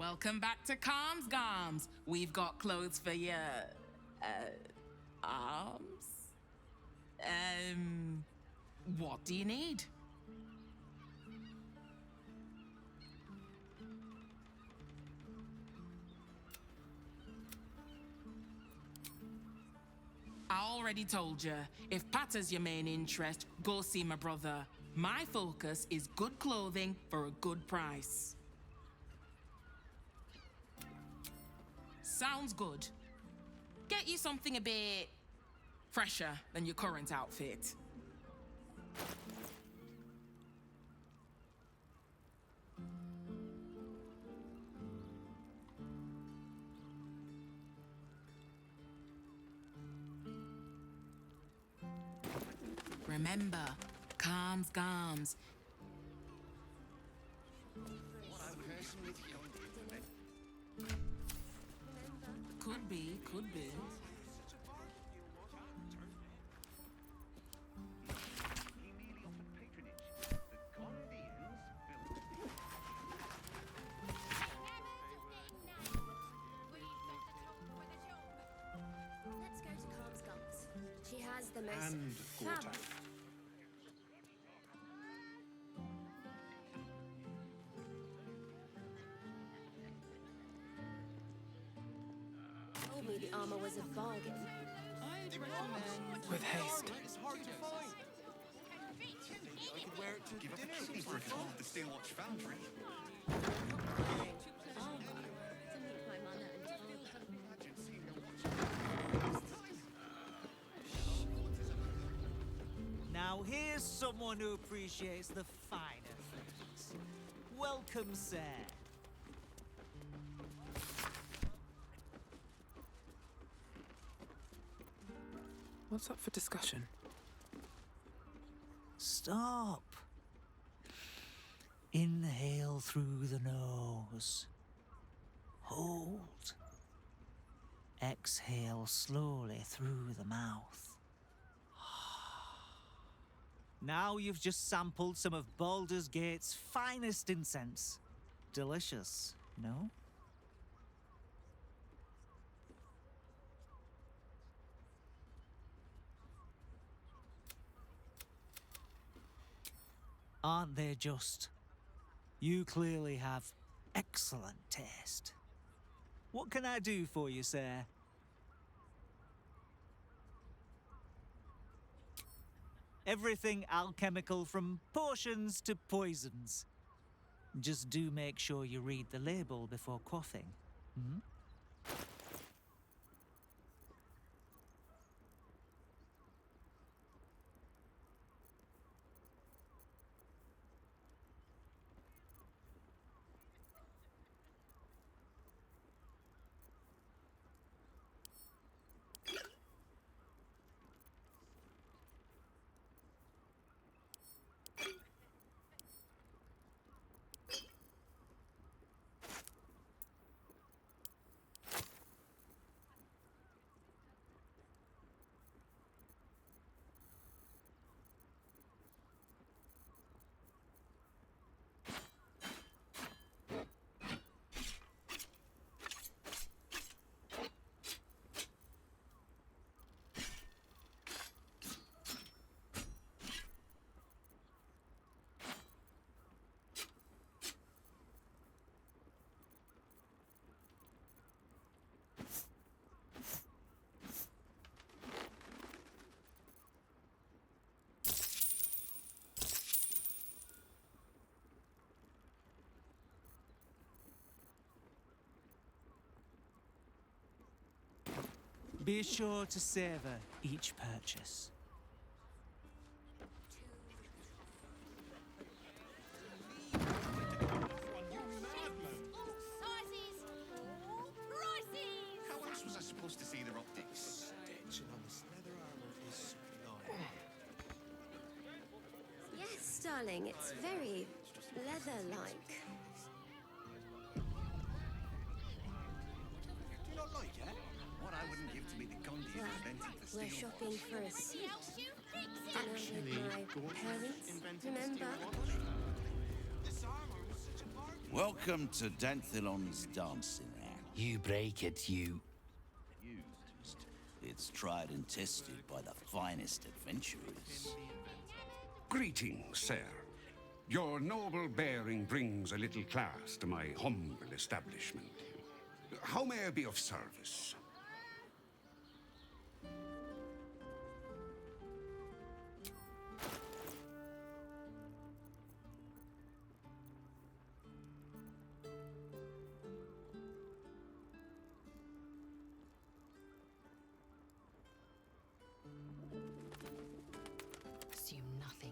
Welcome back to Calms Garms. We've got clothes for your arms. What do you need? I already told you, if Patter's your main interest, go see my brother. My focus is good clothing for a good price. Sounds good. Get you something a bit fresher than your current outfit. Remember, calms garms. Could be, could be. Let's go to Calms Gums. She has the most And Gorta. told me the armor was a bargain. I'd recommend... With haste. It's hard to find. I could wear it to Give up dinner a kidney for a sometime. call at the Steel Watch Foundry. Armor to meet my mother and father. Imagine seeing a watch. Now here's someone who appreciates the finer things. Welcome, sir. What's up for discussion? Stop. Inhale through the nose. Hold. Exhale slowly through the mouth. Now you've just sampled some of Baldur's Gate's finest incense. Delicious, no? Aren't they just? You clearly have excellent taste. What can I do for you, sir? Everything alchemical from potions to poisons. Just do make sure you read the label before quaffing. Hmm? Be sure to savor each purchase. Sizes! Prices! How else was I supposed to see their optics? Stitching on this leather armor is sublime. Yes, darling, it's very leather-like. Do you not like it? What I wouldn't give to meet the Gondi who Well, invented the we're Steel shopping Watch. for a suit. Actually, Dinner with my Gorta parents, invented the remember? Steel Watch. This armor was such a bargain. Welcome to Danthilon's dancing act. You break it, you. Used. It's tried and tested by the finest adventurers. Greetings, sir. Your noble bearing brings a little class to my humble establishment. How may I be of service? Assume nothing.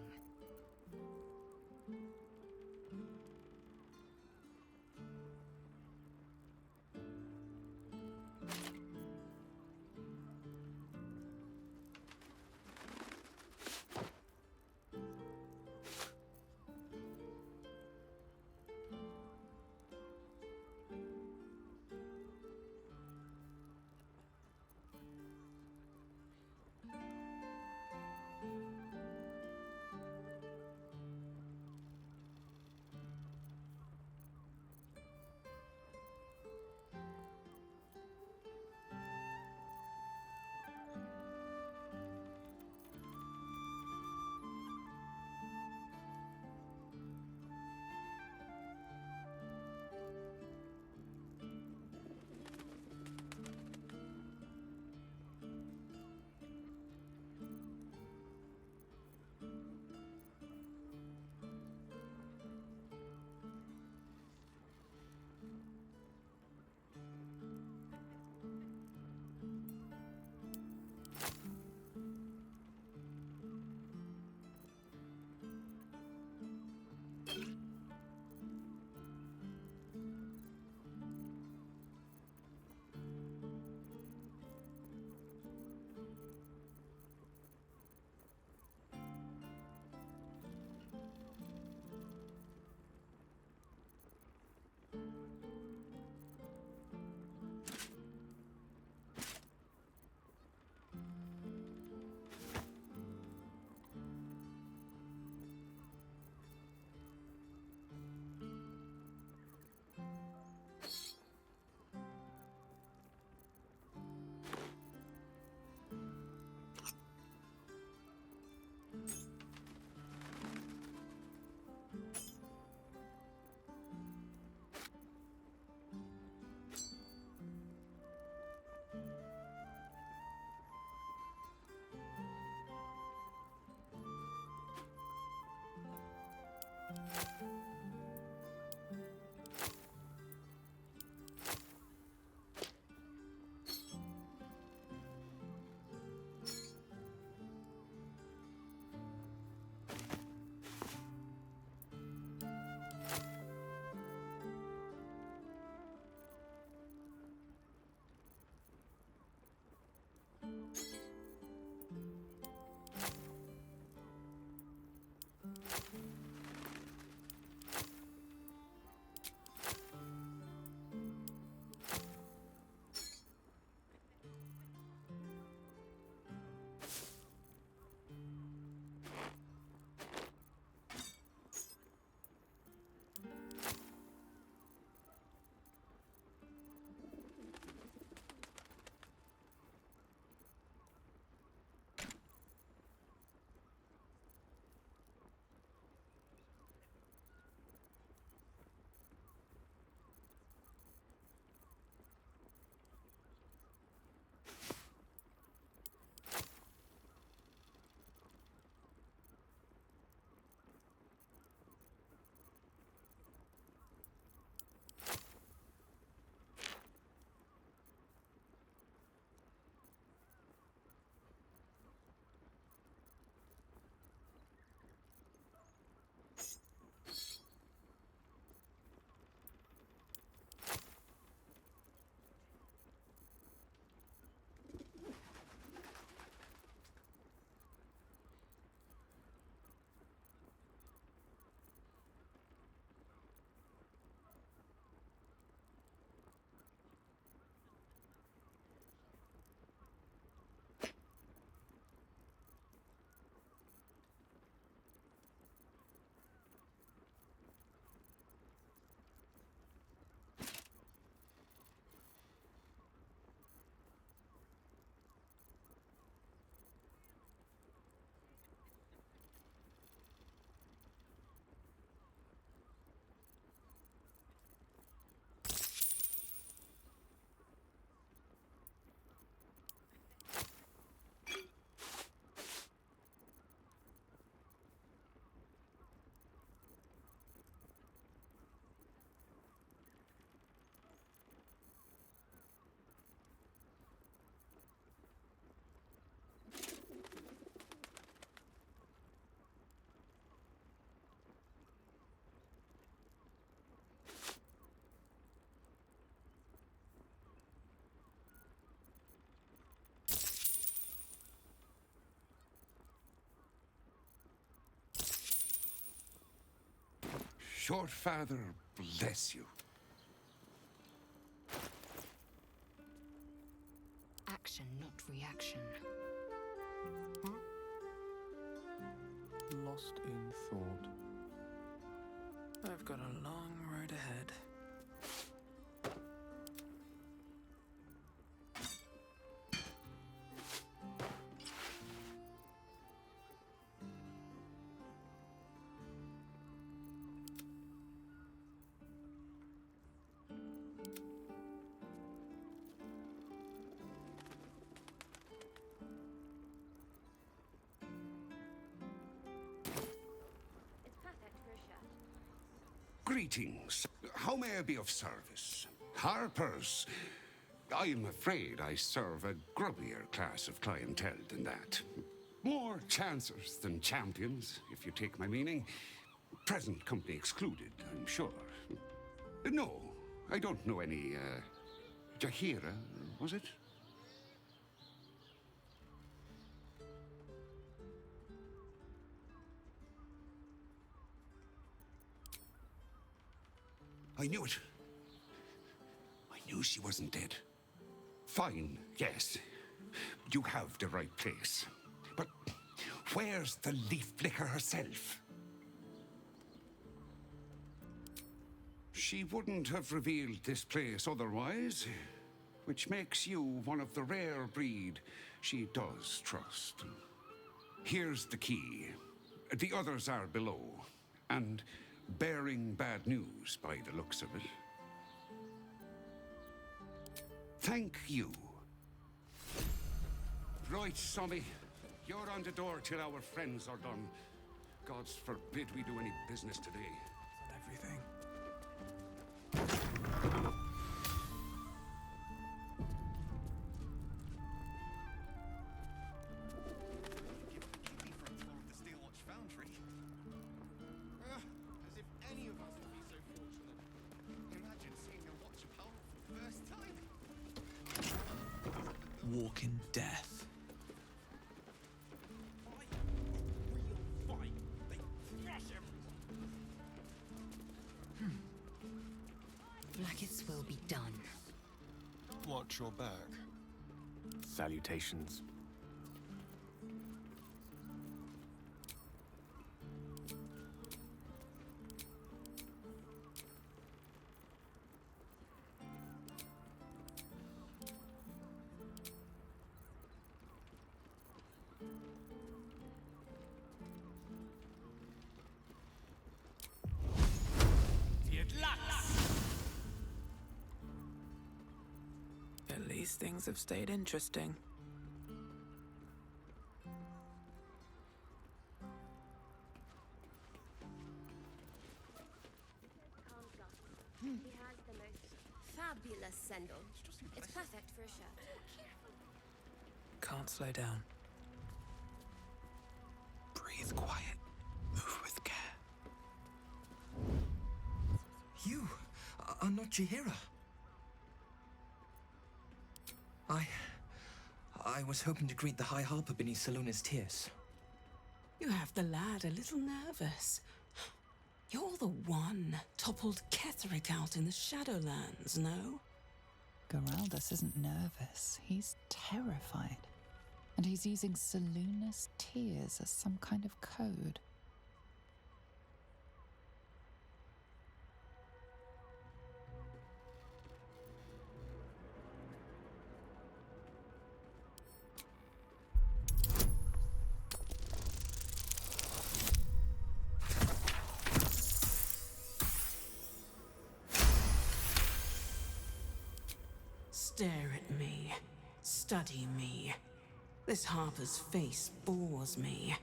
Your father bless you. Action, not reaction. Lost in thought. I've got a long road ahead. It's perfect for a shirt. Greetings. How may I be of service? Harpers. I'm afraid I serve a grubbier class of clientele than that. More chancers than champions, if you take my meaning. Present company excluded, I'm sure. No, I don't know any, Jahira, was it? I knew it. I knew she wasn't dead. Fine, yes. You have the right place. But where's the leaf flicker herself? She wouldn't have revealed this place otherwise, which makes you one of the rare breed she does trust. Here's the key. The others are below, and bearing bad news by the looks of it. Thank you. Right, Sommy. You're on the door till our friends are done. God's forbid we do any business today. Everything. Give completely for a tour of the Steel Watch Foundry. As if any of us would be so fortunate. Imagine seeing a watch power for the first time. Walking death. Blackets will be done. Watch your back. Salutations. At least things have stayed interesting. Calm's gone. He has the most fabulous sendal. It's perfect for a shirt. Can't slow down. Breathe quiet. Move with care. You are not Jahira. I was hoping to greet the High Harper beneath Salona's tears. You have the lad a little nervous. You're the one toppled Ketherick out in the Shadowlands, no? Geraldus isn't nervous. He's terrified. And he's using Salona's tears as some kind of code. Stare at me. Study me. This Harper's face bores me.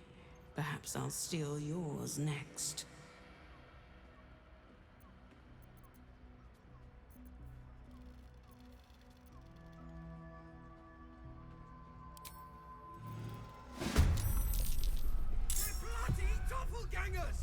Perhaps I'll steal yours next. Bloody doppelgangers!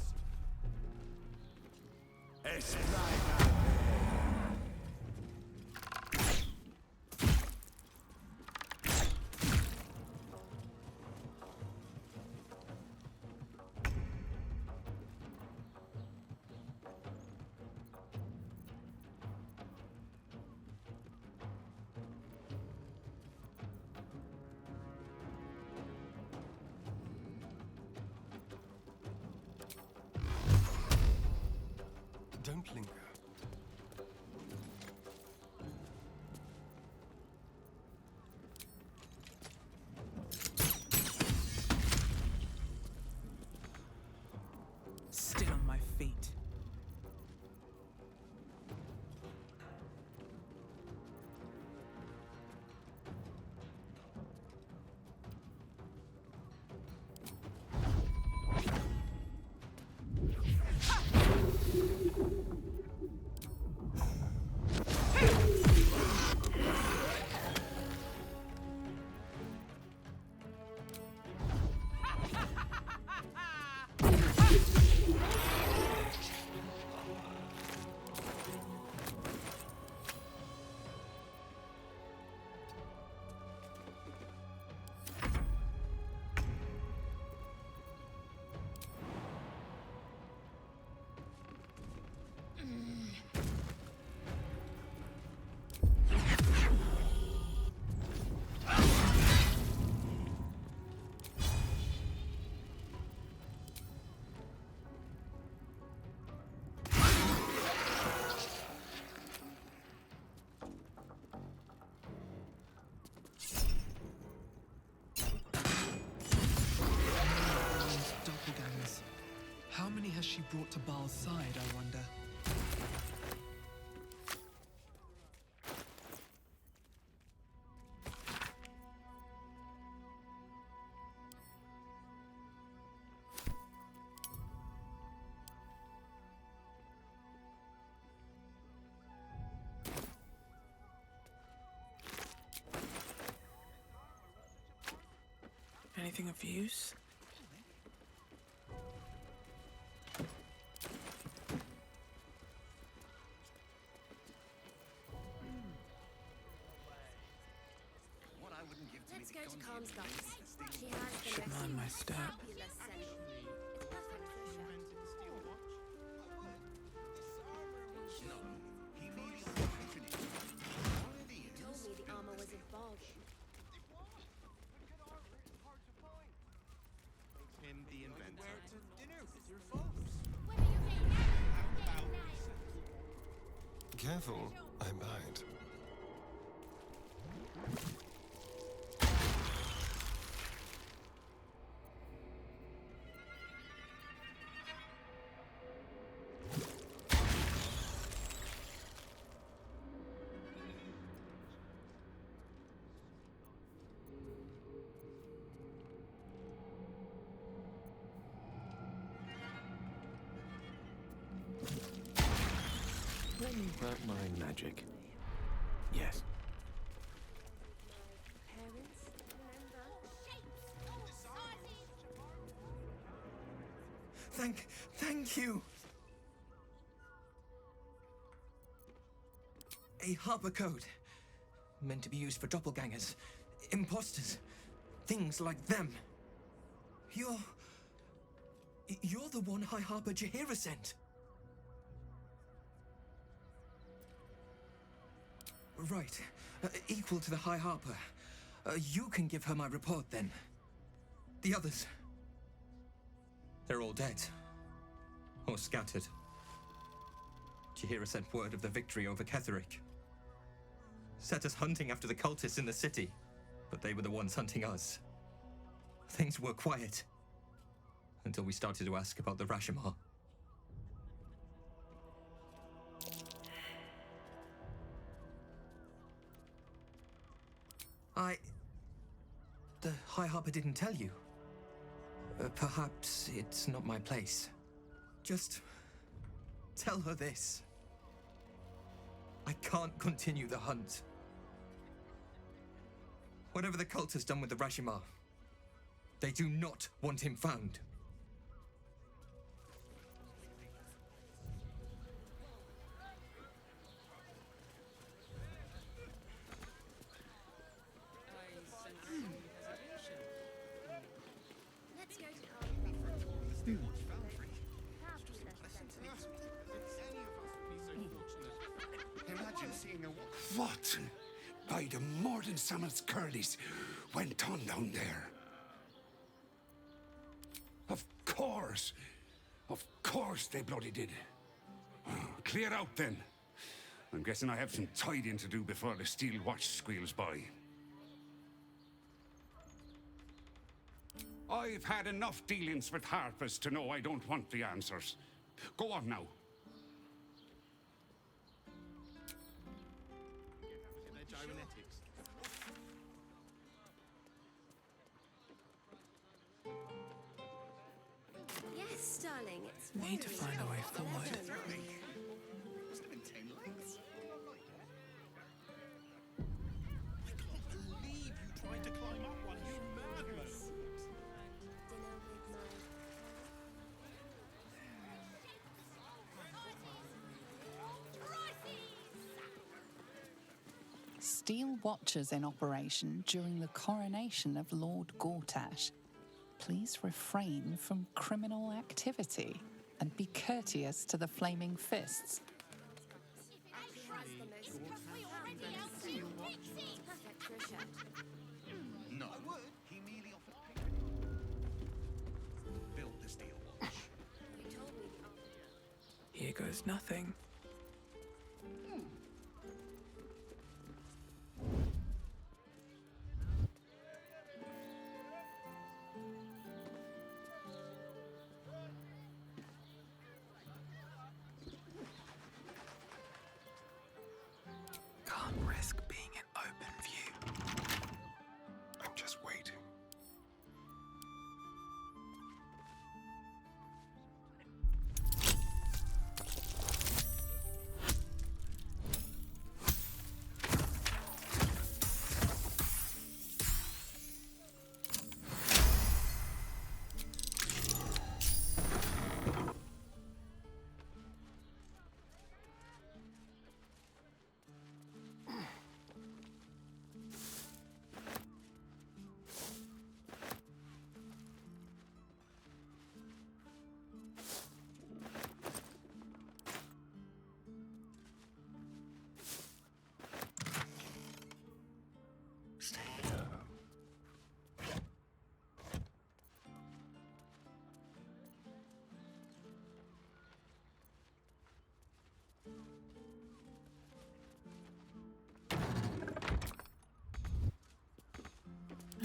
sampling her. Still on my feet. Doppelgangers. How many has she brought to Baal's side, I wonder? Anything of use? Let's go to Calm's guns. She has the Should most mind my step. fabulous scent. It's perfect for a show. You told me the armor was a bargain. Him the inventor. Where to dinner with your folks? When are you getting out? Careful, I bite. Let me work my magic. Yes. Parents, remember? Thank you! A Harper code. Meant to be used for doppelgangers, imposters, things like them. You're the one High Harper Jaheira sent. Right. Equal to the High Harper. You can give her my report, then. The others... they're all dead. Or scattered. Jaheira sent word of the victory over Ketheric. Set us hunting after the cultists in the city, but they were the ones hunting us. Things were quiet. Until we started to ask about the Rashomar. The High Harper didn't tell you. Perhaps it's not my place. Just tell her this. I can't continue the hunt. Whatever the cult has done with the Rashomar, they do not want him found. Let's go to Calm's. Imagine seeing a what? By the more than Samuel's curlies went on down there. Of course they bloody did. Oh, Clear out then. I'm guessing I have some tidying to do before the steel watch squeals by. I've had enough dealings with Harpers to know I don't want the answers. Go on now. Their gyrometics. Yes, darling, it's Need to find a way forward. Must have been 10 legs. I can't believe you tried to climb up one, you madman. dinner with my... Steel watchers in operation during the coronation of Lord Gortash. Please refrain from criminal activity and be courteous to the Flaming Fists. Perfect for a shirt. No. He merely offered build the steel watch. You told me the Here goes nothing. Can't risk being in open view. I'm just waiting. Stay here.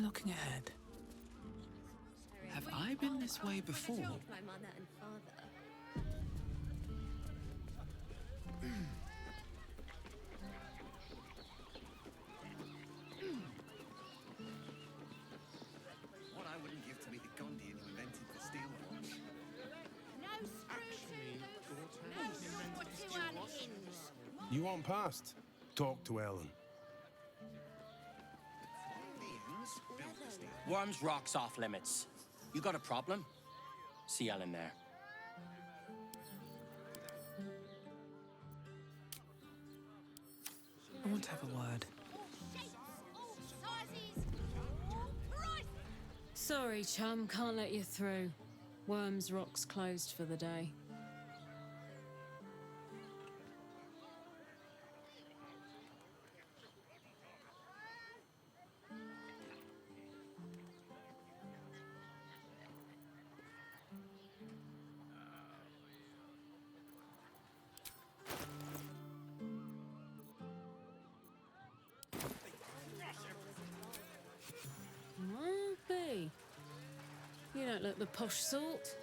Looking ahead. Have I been this way before? my mother and father. What I wouldn't give to meet the Gondian who invented the steel watch. You want past? Talk to Ellen. Liam's built the steel. Worms rocks off limits. You got a problem? See Ellen there. I want to have a word. Sorry, chum, can't let you through. Worms Rock's closed for the day. B. You don't look the posh sort.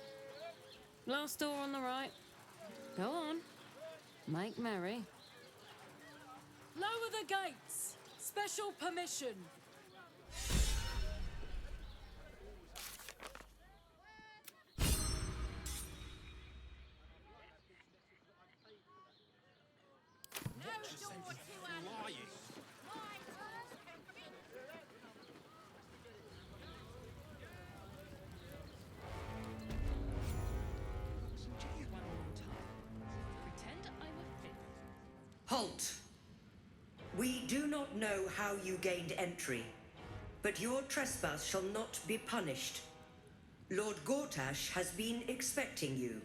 Last door on the right. Go on. Make merry. Lower the gates! Special permission! Halt! We do not know how you gained entry, but your trespass shall not be punished. Lord Gortash has been expecting you.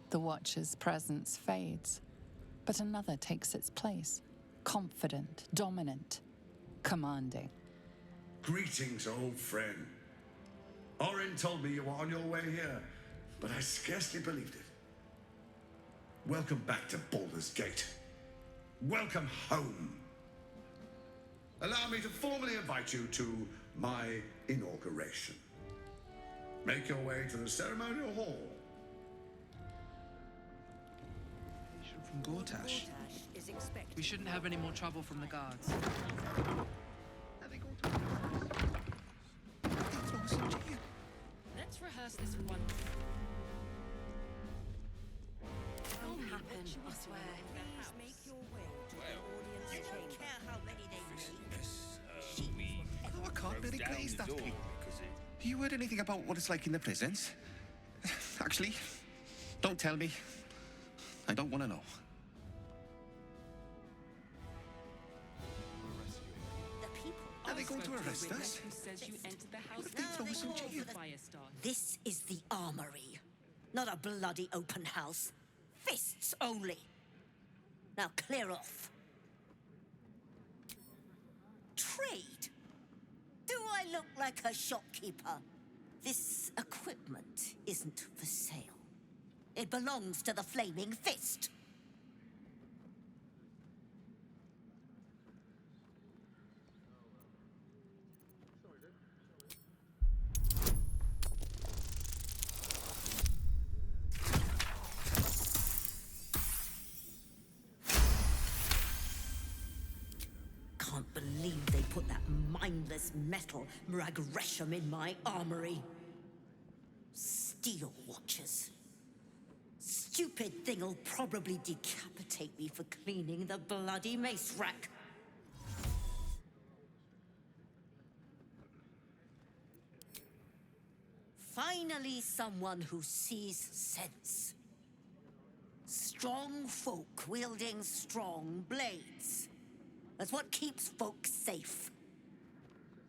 The Watcher's presence fades, but another takes its place. Confident, dominant, commanding. Greetings, old friend. Orin told me you were on your way here, but I scarcely believed it. Welcome back to Baldur's Gate. Welcome home. Allow me to formally invite you to my inauguration. Make your way to the ceremonial hall. From Gortash. We shouldn't have any more trouble from the guards. Let's rehearse this one. Won't happen, I swear. Please make your way to the audience chamber. Don't care how many they bring. Oh, I can't really glaze that thing. You heard anything about what it's like in the prisons? Actually, don't tell me. I don't want to know. Are they going to arrest us? Who says you entered the house? What if they throw us in jail? This is the armory, not a bloody open house. Fists only. Now clear off. Trade? Do I look like a shopkeeper? This equipment isn't for sale. It belongs to the Flaming Fist. Can't believe they put that mindless metal Mragresham in my armory. Steel watchers. Stupid thing'll probably decapitate me for cleaning the bloody mace rack. Finally, someone who sees sense. Strong folk wielding strong blades. That's what keeps folk safe.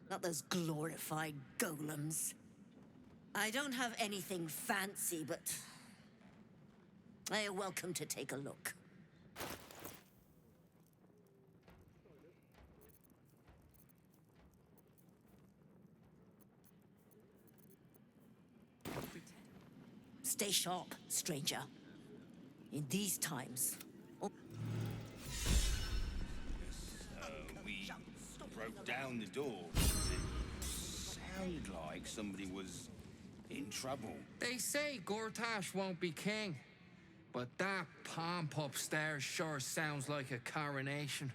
Not those glorified golems. I don't have anything fancy, but you're welcome to take a look. Stay sharp, stranger. In these times... We broke down the door. It sounded like somebody was in trouble. They say Gortash won't be king, but that pomp upstairs sure sounds like a coronation.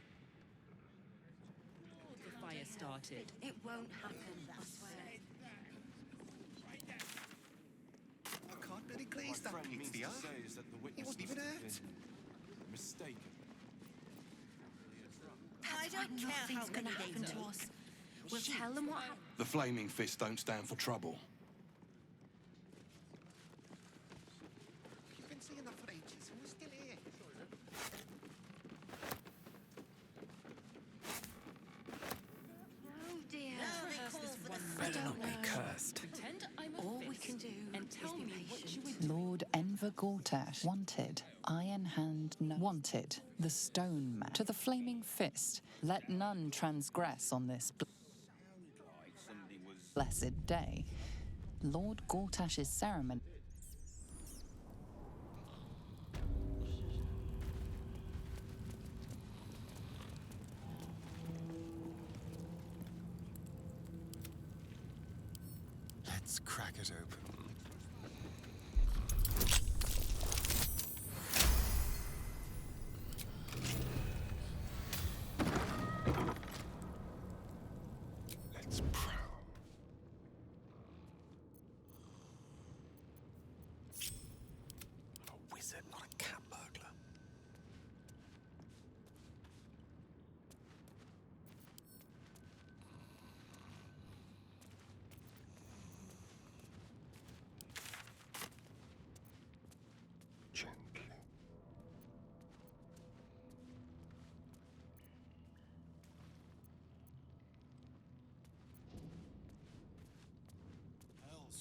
The fire started. It won't happen, I swear. I can't really glaze that pizza. He wasn't even hurt. Mistaken. I don't care how many happen to us. We'll tell them what happened. The Flaming Fist don't stand for trouble. You've been saying that for ages, and we're still here. Oh dear. Better not be cursed. All we can do and tell me what you would do. Lord Enver Gortash wanted. Iron Hand wanted. The Stone Man. To the Flaming Fist. Let none transgress on this blessed day. Lord Gortash's ceremony. Let's crack it open. Let's prowl. I'm a wizard, not a cat burglar. Gently. Hells.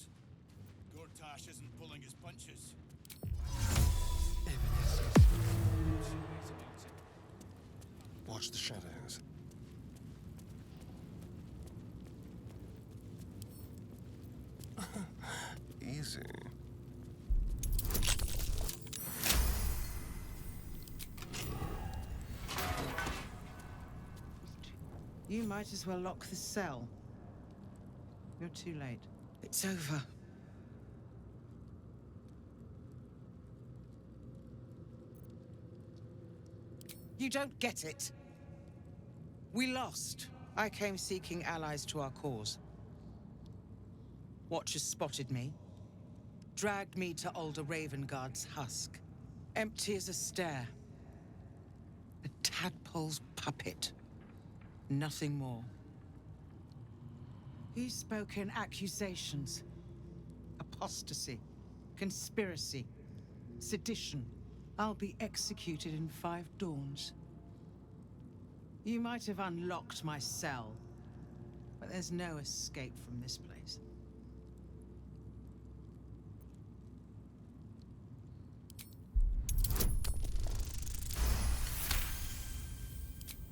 Gortash isn't pulling his punches. Watch the shadows. Easy. You might as well lock the cell. You're too late. It's over. You don't get it. We lost. I came seeking allies to our cause. Watchers spotted me, dragged me to Alder Ravenguard's husk. Empty as a stare. A tadpole's puppet. Nothing more. He's spoken accusations. Apostasy. Conspiracy. Sedition. I'll be executed in 5 dawns. You might have unlocked my cell, but there's no escape from this place.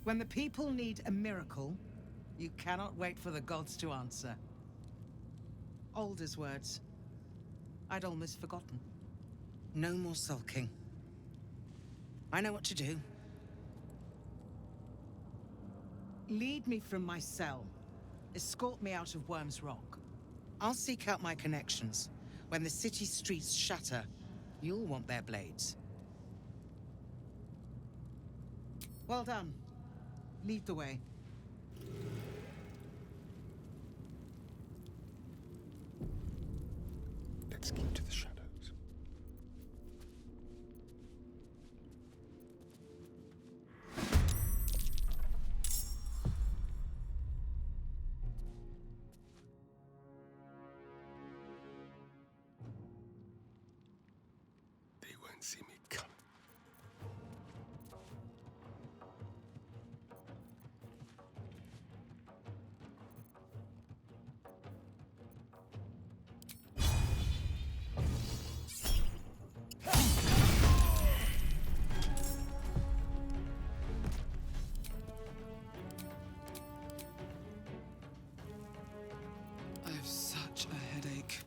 When the people need a miracle, you cannot wait for the gods to answer. Alder's words. I'd almost forgotten. No more sulking. I know what to do. Lead me from my cell. Escort me out of Worm's Rock. I'll seek out my connections. When the city streets shatter, you'll want their blades. Well done. Lead the way. Let's keep to the shadows. They won't see me coming. I have such a headache.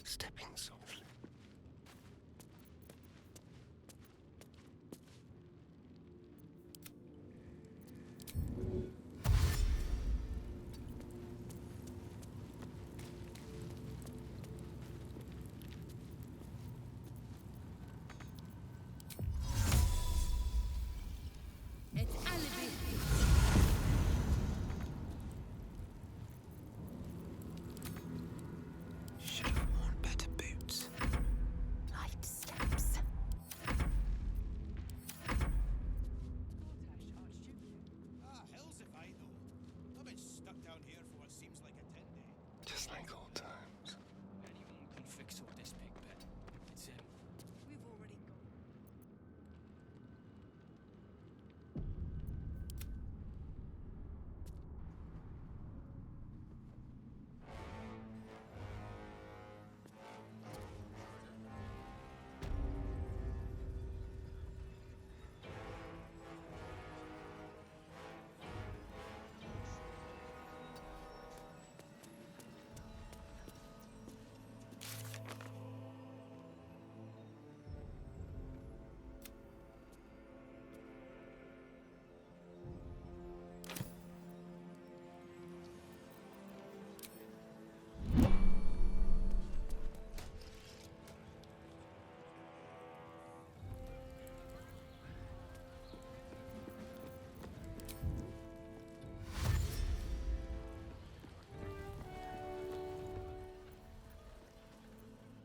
stepping softly. It's alibi. Should have worn better boots. Light steps. Hell's if I know. I've been stuck down here for what seems like a 10-day. Just like old times. Anyone can fix up this big bit. It's him. We've already gone.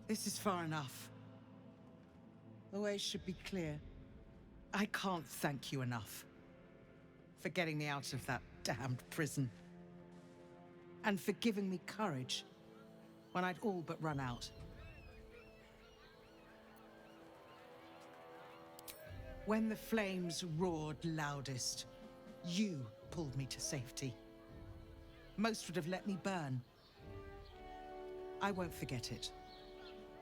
This is far enough. The way should be clear. I can't thank you enough for getting me out of that damned prison. And for giving me courage when I'd all but run out. When the flames roared loudest, you pulled me to safety. Most would have let me burn. I won't forget it.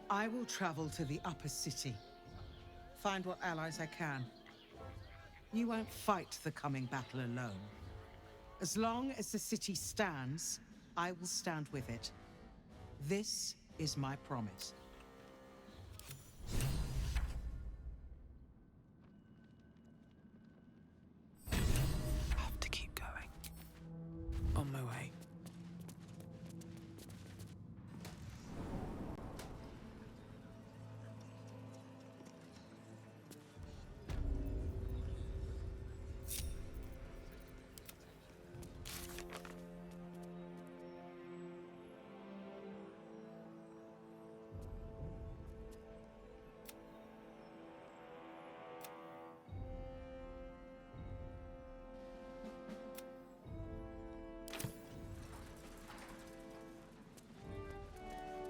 I will travel to the upper city, find what allies I can. You won't fight the coming battle alone. As long as the city stands, I will stand with it. This is my promise. Have to keep going. On my way.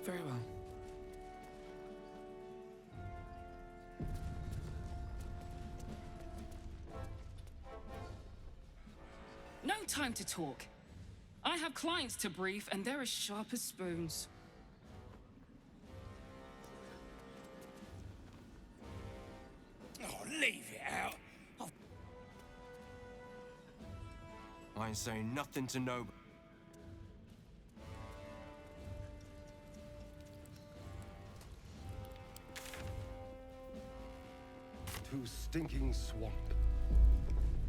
Very well. No time to talk. I have clients to brief, and they're as sharp as spoons. Oh, leave it out. I ain't saying nothing to nobody. Too stinking swamp.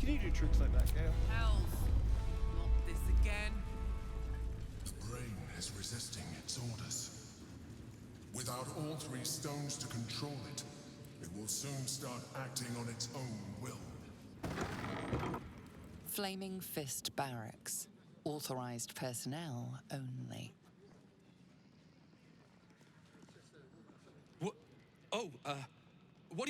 Can you do tricks like that, Gale? Hells. Not this again. The brain is resisting its orders. Without all three stones to control it, it will soon start acting on its own will. Flaming Fist Barracks. Authorized personnel only. What? Oh, what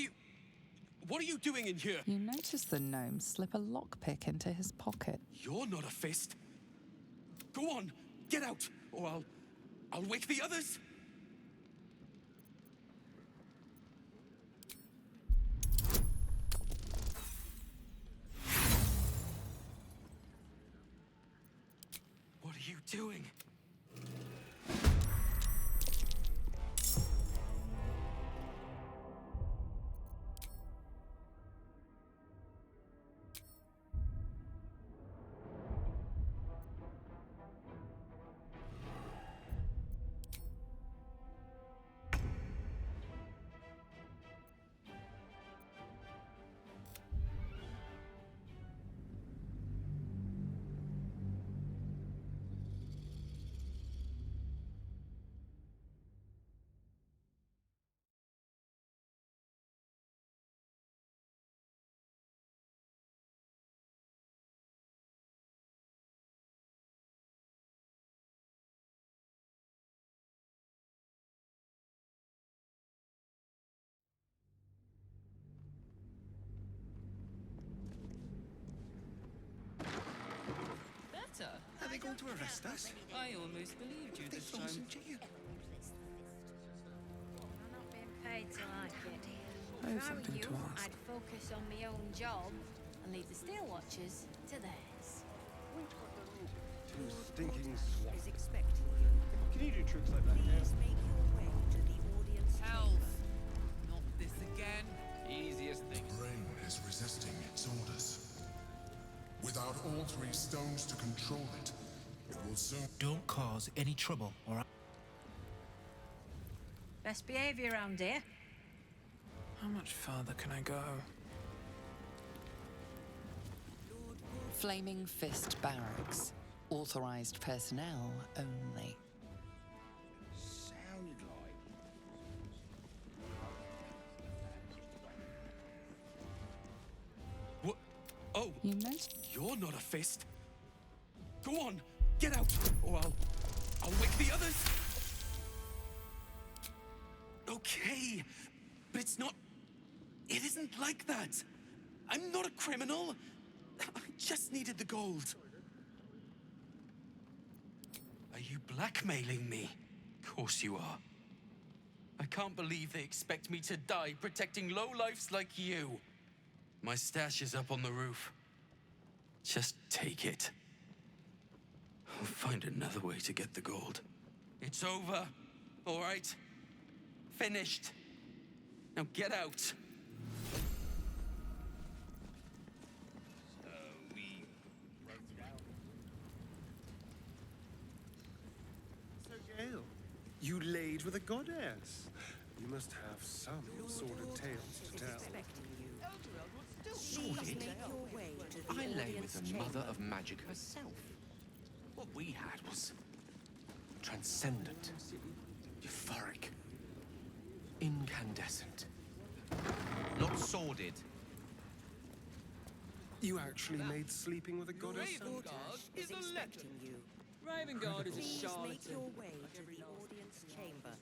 are you doing in here? You notice the gnome slip a lockpick into his pocket. You're not a fist. Go on, get out, or I'll wake the others. What are you doing? going to arrest us? I almost believed you this time. I'm not being paid to like it. I have If I were something you, to ask. I'd focus on my own job and leave the Steel Watchers to theirs. Too stinking swamped. Is expecting you. Can you do tricks like that? Please make your way to the audience Health. chamber. Not this again. Easiest thing. The brain is resisting its orders. Without all three stones to control it, it will soon... Don't cause any trouble, all right? Best behaviour around here. How much further can I go? Flaming Fist Barracks. Authorized personnel only. Sounded like. What? Oh, You know? you're not a fist. Go on, get out, or I'll wake the others. Okay, but it's not. It isn't like that. I'm not a criminal. I just needed the gold. Are you blackmailing me? Of course you are. I can't believe they expect me to die protecting lowlifes like you. My stash is up on the roof. Just take it. I'll find another way to get the gold. It's over, all right? Finished. Now get out. So, Gale, you laid with a goddess. You must have some sordid tales to tell. Please make your way to the I lay audience with the chamber. mother of magic herself. What we had was transcendent, euphoric, incandescent, not sordid. You actually made sleeping with a goddess? Is expecting you. Raven Guard is a Please charlatan. make your way to the audience chamber.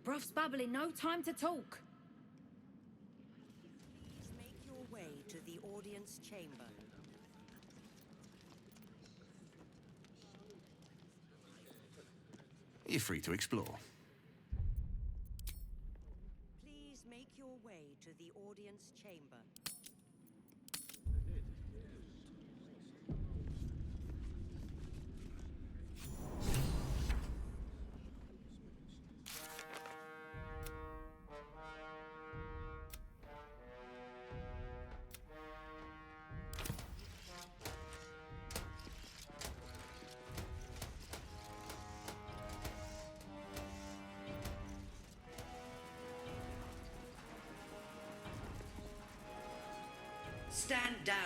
Bruff's babbling, no time to talk. Please make your way to the audience chamber. You're free to explore. Please make your way to the audience chamber. Stand down,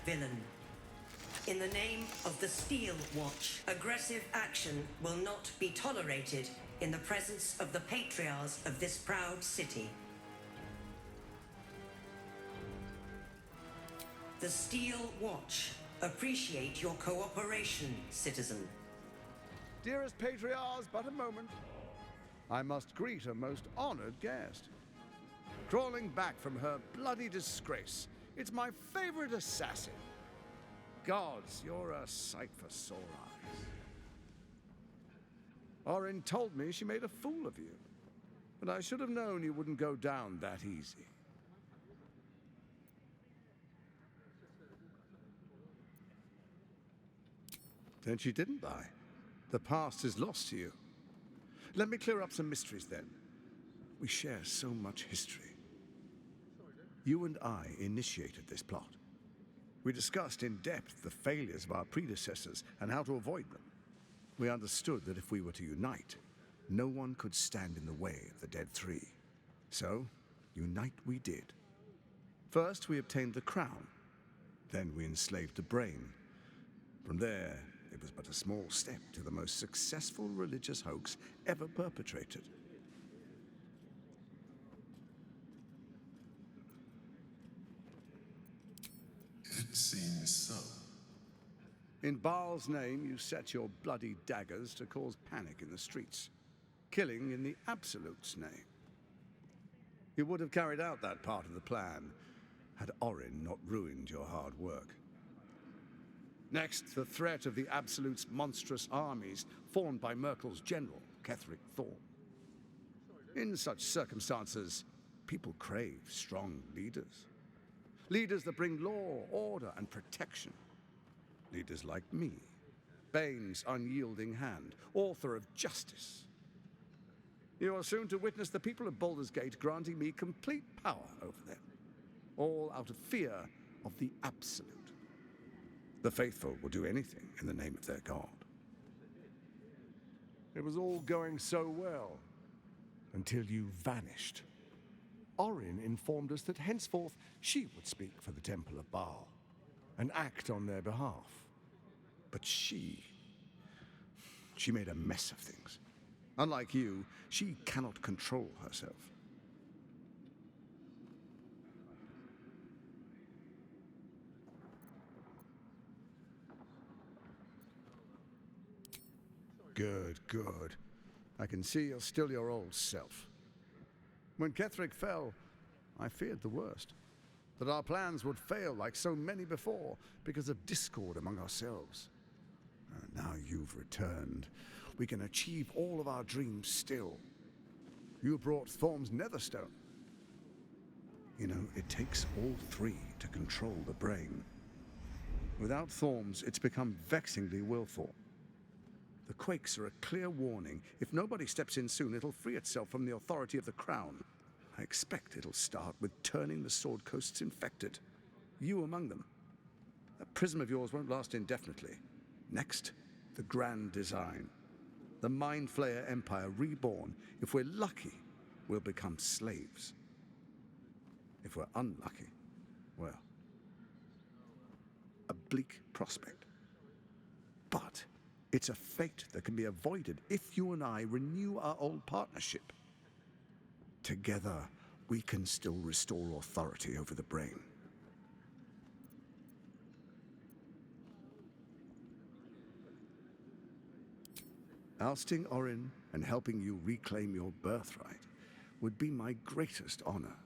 villain. In the name of the Steel Watch, aggressive action will not be tolerated in the presence of the patriarchs of this proud city. The Steel Watch appreciate your cooperation, citizen. Dearest patriarchs, but a moment. I must greet a most honored guest. Crawling back from her bloody disgrace, it's my favorite assassin. Gods, you're a sight for sore eyes. Orin told me she made a fool of you, but I should have known you wouldn't go down that easy. Then she didn't die. The past is lost to you. Let me clear up some mysteries then. We share so much history. You and I initiated this plot. We discussed in depth the failures of our predecessors and how to avoid them. We understood that if we were to unite, no one could stand in the way of the Dead Three. So, unite we did. First, we obtained the crown. Then we enslaved the brain. From there, it was but a small step to the most successful religious hoax ever perpetrated. It seems so. In Baal's name, you set your bloody daggers to cause panic in the streets, killing in the Absolute's name. You would have carried out that part of the plan had Orin not ruined your hard work. Next, the threat of the Absolute's monstrous armies formed by Merkel's general, Ketheric Thorm. In such circumstances, people crave strong leaders. Leaders that bring law, order, and protection. Leaders like me, Bane's unyielding hand, author of justice. You are soon to witness the people of Baldur's Gate granting me complete power over them, all out of fear of the Absolute. The faithful will do anything in the name of their god. It was all going so well, until you vanished. Orin informed us that henceforth she would speak for the Temple of Baal, and act on their behalf. But she made a mess of things. Unlike you, she cannot control herself. Good, good. I can see you're still your old self. When Ketheric fell, I feared the worst. That our plans would fail like so many before because of discord among ourselves. Now you've returned. We can achieve all of our dreams still. You brought Thorm's Netherstone. You know, it takes all three to control the brain. Without Thorm's, it's become vexingly willful. The quakes are a clear warning. If nobody steps in soon, it'll free itself from the authority of the Crown. I expect it'll start with turning the Sword Coasts infected. You among them. That prism of yours won't last indefinitely. Next, the grand design. The Mind Flayer Empire reborn. If we're lucky, we'll become slaves. If we're unlucky, well, a bleak prospect. But it's a fate that can be avoided if you and I renew our old partnership. Together, we can still restore authority over the brain. Ousting Orin and helping you reclaim your birthright would be my greatest honor.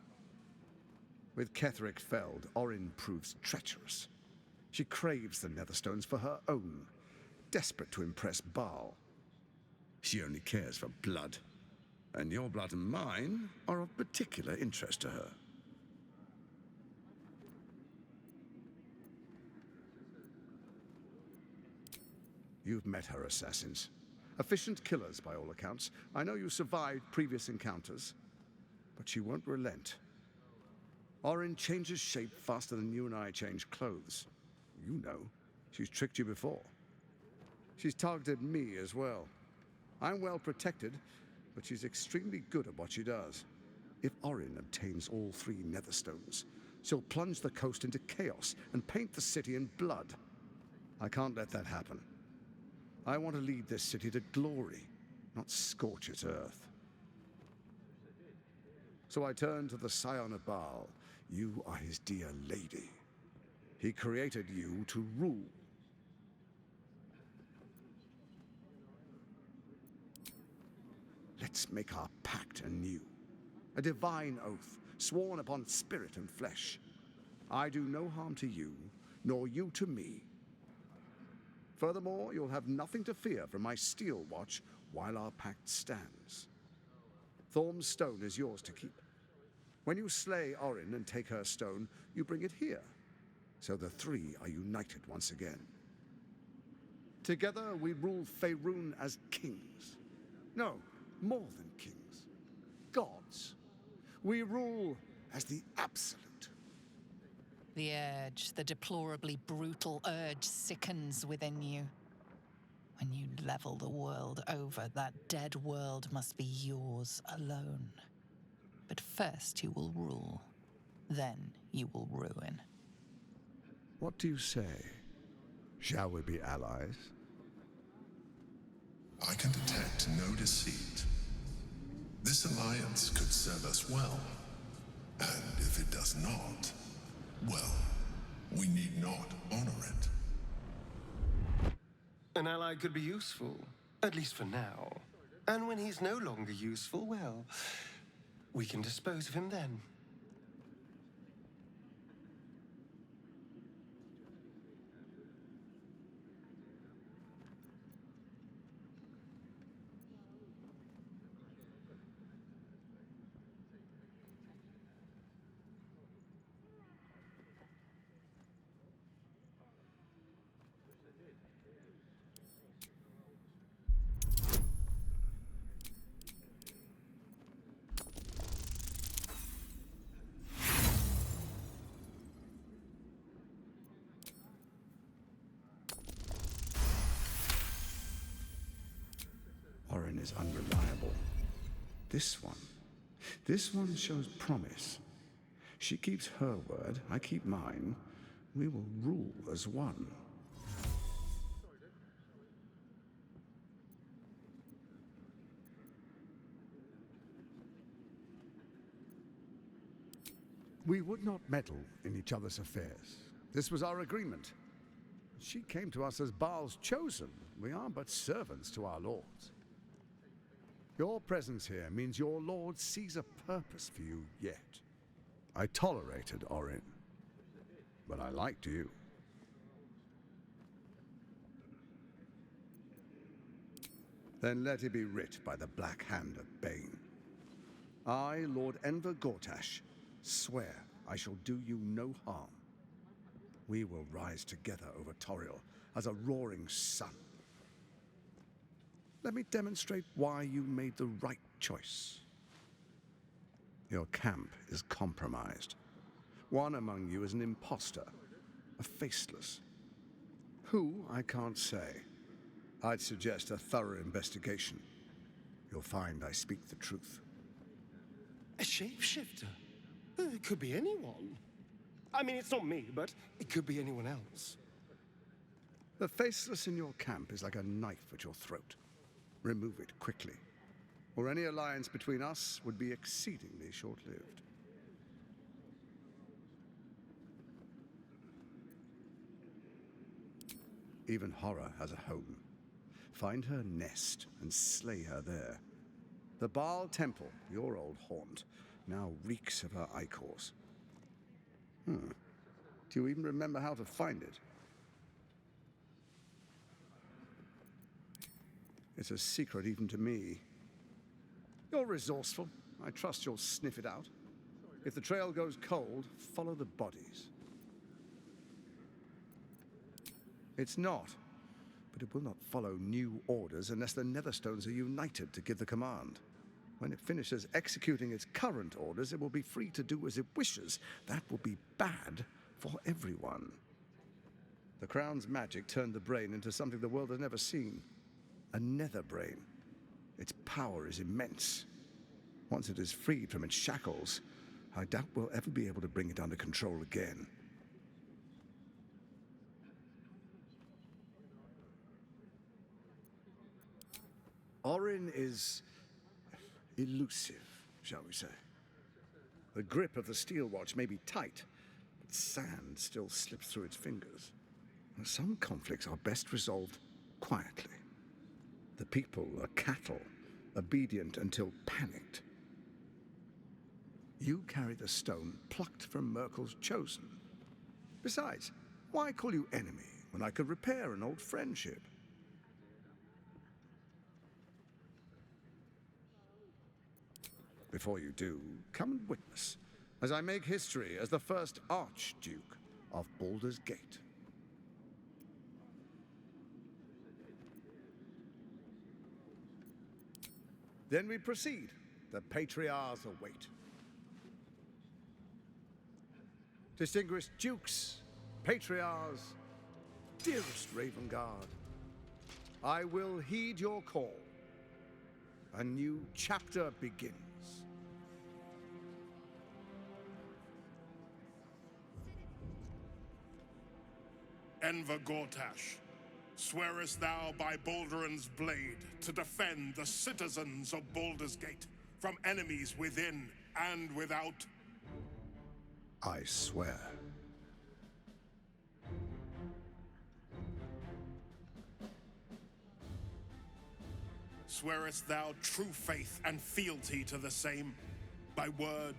With Ketheric felled, Orin proves treacherous. She craves the Netherstones for her own, desperate to impress Baal. She only cares for blood, and your blood and mine are of particular interest to her. You've met her assassins. Efficient killers, by all accounts. I know you survived previous encounters, but she won't relent. Orin changes shape faster than you and I change clothes. You know, she's tricked you before. She's targeted me as well. I'm well protected, but she's extremely good at what she does. If Orin obtains all three Netherstones, she'll plunge the coast into chaos and paint the city in blood. I can't let that happen. I want to lead this city to glory, not scorch its earth. So I turn to the Scion of Baal. You are his dear lady. He created you to rule. Let's make our pact anew. A divine oath, sworn upon spirit and flesh. I do no harm to you, nor you to me. Furthermore, you'll have nothing to fear from my steel watch while our pact stands. Thorm's stone is yours to keep. When you slay Orin and take her stone, you bring it here, so the three are united once again. Together we rule Faerun as kings. No, more than kings. Gods. We rule as the Absolute. The urge, the deplorably brutal urge, sickens within you. When you level the world over, that dead world must be yours alone. But first you will rule. Then you will ruin. What do you say? Shall we be allies? I can detect no deceit. This alliance could serve us well. And if it does not, well, we need not honor it. An ally could be useful, at least for now. And when he's no longer useful, well, we can dispose of him then. Orin is unreliable. This one shows promise. She keeps her word, I keep mine. We will rule as one. We would not meddle in each other's affairs. This was our agreement. She came to us as Baal's chosen. We are but servants to our lords. Your presence here means your lord sees a purpose for you yet. I tolerated Orin, but I liked you. Then let it be writ by the black hand of Bane. I, Lord Enver Gortash, swear I shall do you no harm. We will rise together over Toriel as a roaring sun. Let me demonstrate why you made the right choice. Your camp is compromised. One among you is an imposter, a faceless. Who, I can't say. I'd suggest a thorough investigation. You'll find I speak the truth. A shapeshifter? It could be anyone. I mean, it's not me, but it could be anyone else. The faceless in your camp is like a knife at your throat. Remove it quickly, or any alliance between us would be exceedingly short-lived. Even horror has a home. Find her nest and slay her there. The Baal Temple, your old haunt, now reeks of her ichors. Do you even remember how to find it? It's a secret even to me. You're resourceful. I trust you'll sniff it out. If the trail goes cold, follow the bodies. It's not, but it will not follow new orders unless the Netherstones are united to give the command. When it finishes executing its current orders, it will be free to do as it wishes. That will be bad for everyone. The Crown's magic turned the brain into something the world has never seen. A nether brain. Its power is immense. Once it is freed from its shackles, I doubt we'll ever be able to bring it under control again. Orin is elusive, shall we say. The grip of the steel watch may be tight, but sand still slips through its fingers. Some conflicts are best resolved quietly. The people are cattle, obedient until panicked. You carry the stone plucked from Merkel's chosen. Besides, why call you enemy when I could repair an old friendship? Before you do, come and witness, as I make history as the first Archduke of Baldur's Gate. Then we proceed. The Patriarchs await. Distinguished Dukes, Patriarchs, dearest Ravengard, I will heed your call. A new chapter begins. Enver Gortash, swearest thou by Balduran's blade to defend the citizens of Baldur's Gate from enemies within and without? I swear. Swearest thou true faith and fealty to the same, by word,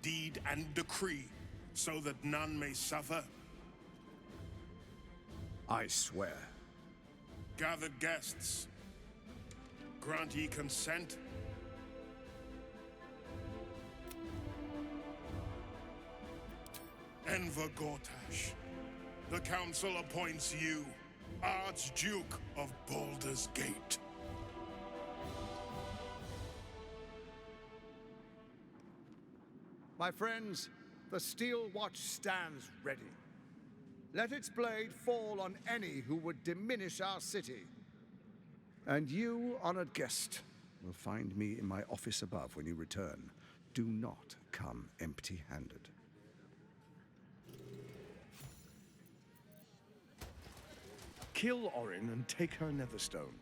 deed, and decree, so that none may suffer? I swear. Gathered guests, grant ye consent? Enver Gortash, the council appoints you Archduke of Baldur's Gate. My friends, the Steel Watch stands ready. Let its blade fall on any who would diminish our city. And you, honored guest, will find me in my office above when you return. Do not come empty-handed. Kill Orin and take her Netherstone.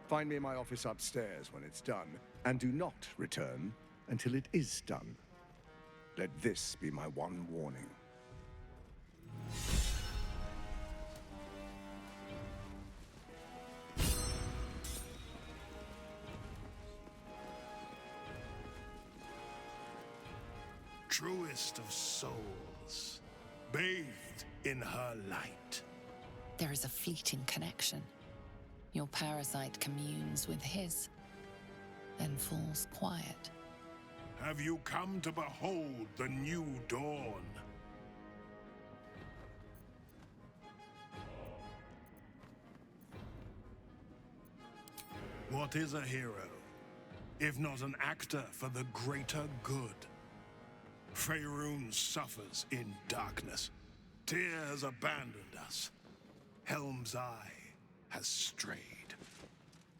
Find me in my office upstairs when it's done, and do not return until it is done. Let this be my one warning. Truest of souls, bathed in her light. There is a fleeting connection. Your parasite communes with his, then falls quiet. Have you come to behold the new dawn? What is a hero, if not an actor for the greater good? Faerun suffers in darkness. Tyr has abandoned us. Helm's Eye has strayed.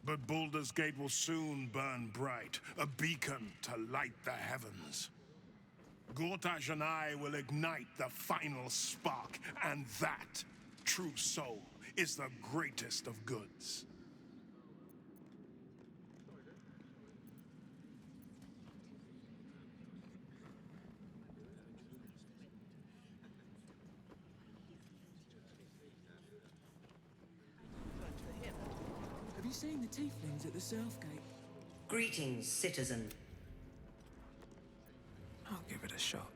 But Baldur's Gate will soon burn bright, a beacon to light the heavens. Gortash and I will ignite the final spark, and that, true soul, is the greatest of goods. Have you seen the tieflings at the south gate? Greetings, citizen. I'll give it a shot.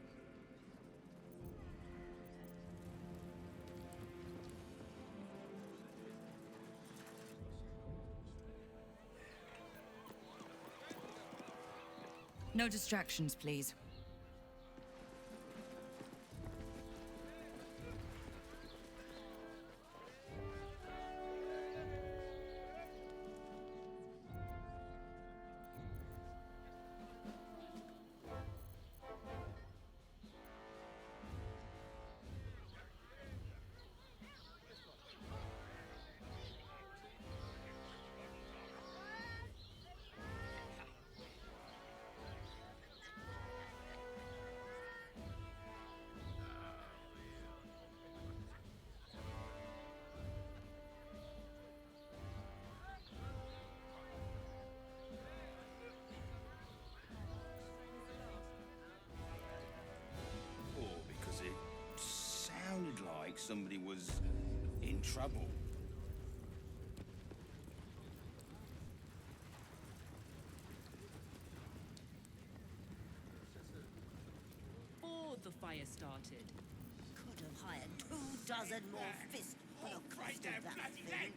No distractions, please. Sounded like somebody was in trouble. Before the fire started. Could have hired 24 more fists for the cost of that thing.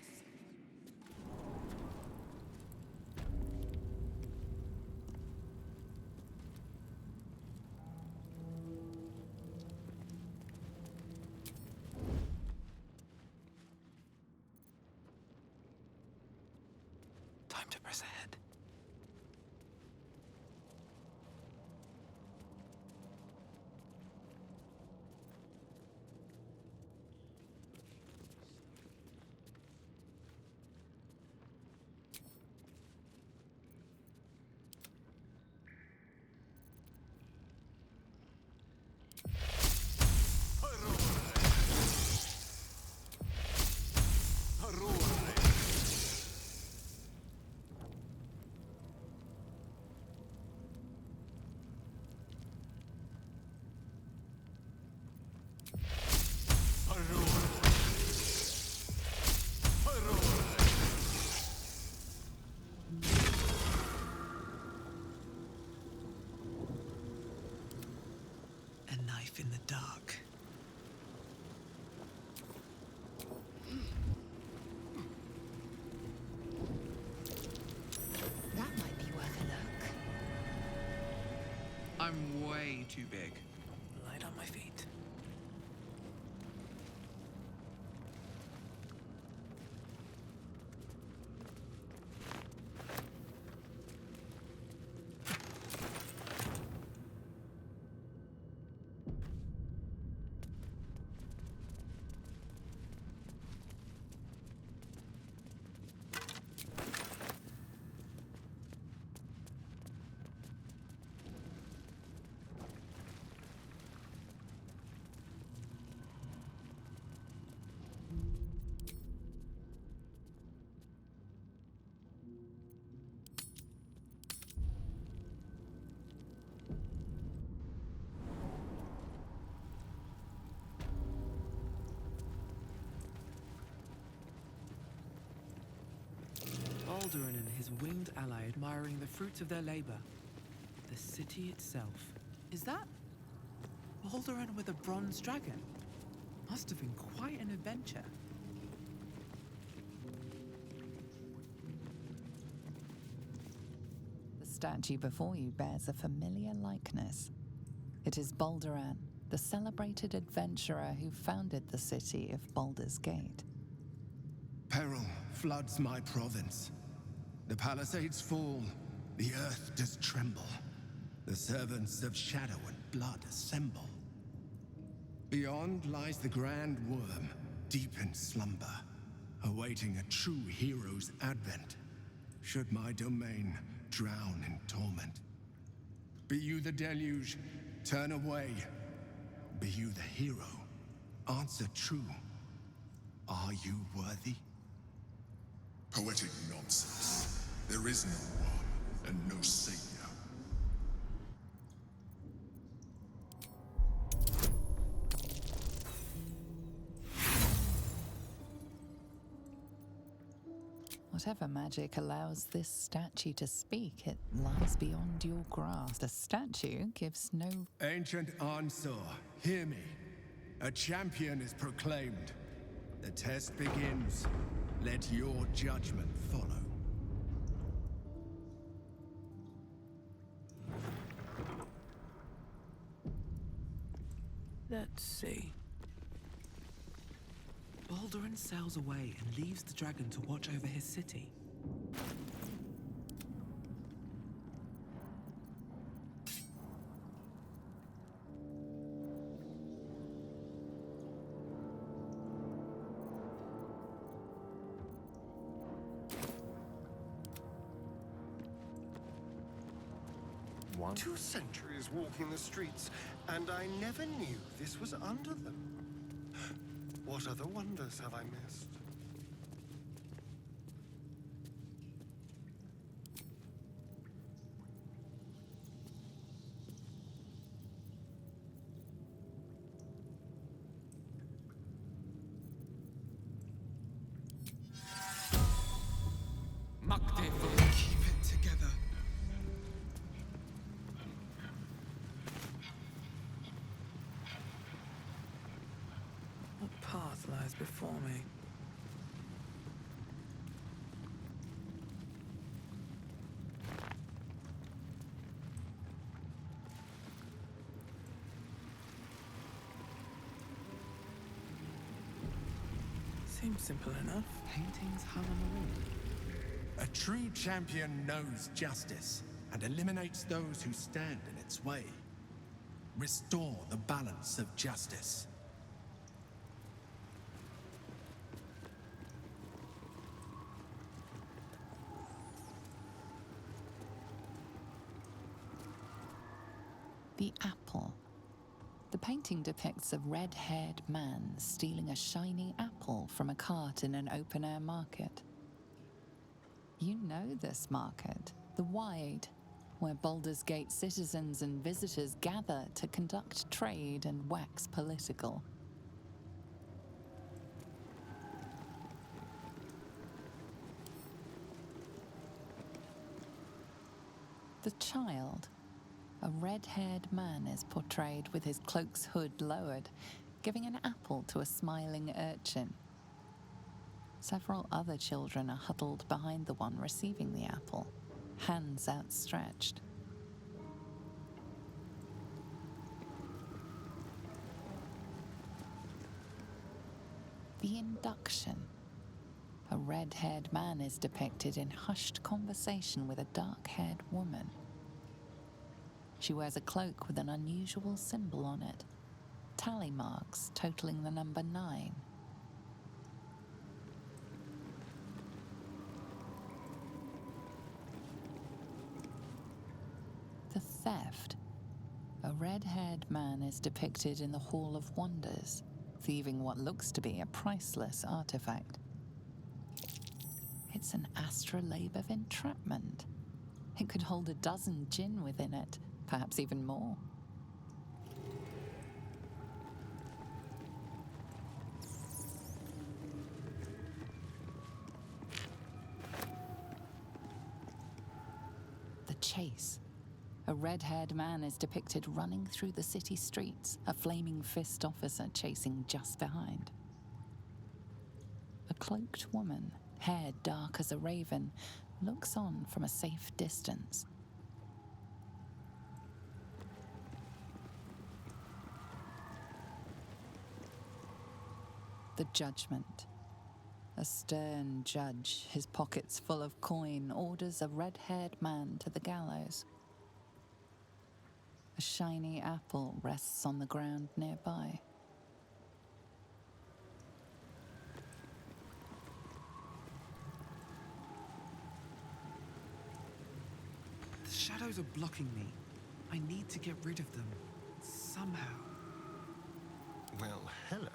Time to press ahead. dark. That might be worth a look. I'm way too big. Light on my feet. Alderaan and his winged ally admiring the fruits of their labor. The city itself. Is that Alderaan with a bronze dragon? Must have been quite an adventure. The statue before you bears a familiar likeness. It is Balderaan, the celebrated adventurer who founded the city of Baldur's Gate. Peril floods my province. The palisades fall, the earth does tremble. The servants of shadow and blood assemble. Beyond lies the grand worm, deep in slumber, awaiting a true hero's advent, should my domain drown in torment. Be you the deluge, turn away. Be you the hero, answer true. Are you worthy? Poetic nonsense. There is no one and no savior. Whatever magic allows this statue to speak, it lies beyond your grasp. The statue gives no... Ancient Ansor, hear me. A champion is proclaimed. The test begins. Let your judgment follow. Let's see. Alderaan sails away and leaves the dragon to watch over his city. One. 2 centuries walking the streets, and I never knew this was under them. What other wonders have I missed? Keep it together. What path lies before me? Seems simple enough. Paintings hung on the wall. A true champion knows justice and eliminates those who stand in its way. Restore the balance of justice. The apple. The painting depicts a red-haired man stealing a shiny apple from a cart in an open-air market. You know this market, the Wide, where Baldur's Gate citizens and visitors gather to conduct trade and wax political. The child. A red-haired man is portrayed with his cloak's hood lowered, giving an apple to a smiling urchin. Several other children are huddled behind the one receiving the apple, hands outstretched. The induction. A red-haired man is depicted in hushed conversation with a dark-haired woman. She wears a cloak with an unusual symbol on it, tally marks totaling the number 9. The theft. A red-haired man is depicted in the Hall of Wonders, thieving what looks to be a priceless artifact. It's an astrolabe of entrapment. It could hold a dozen djinn within it, perhaps even more. The chase. A red-haired man is depicted running through the city streets, a flaming fist officer chasing just behind. A cloaked woman, hair dark as a raven, looks on from a safe distance. The judgment. A stern judge, his pockets full of coin, orders a red-haired man to the gallows. A shiny apple rests on the ground nearby. The shadows are blocking me. I need to get rid of them. Somehow. Well, hello.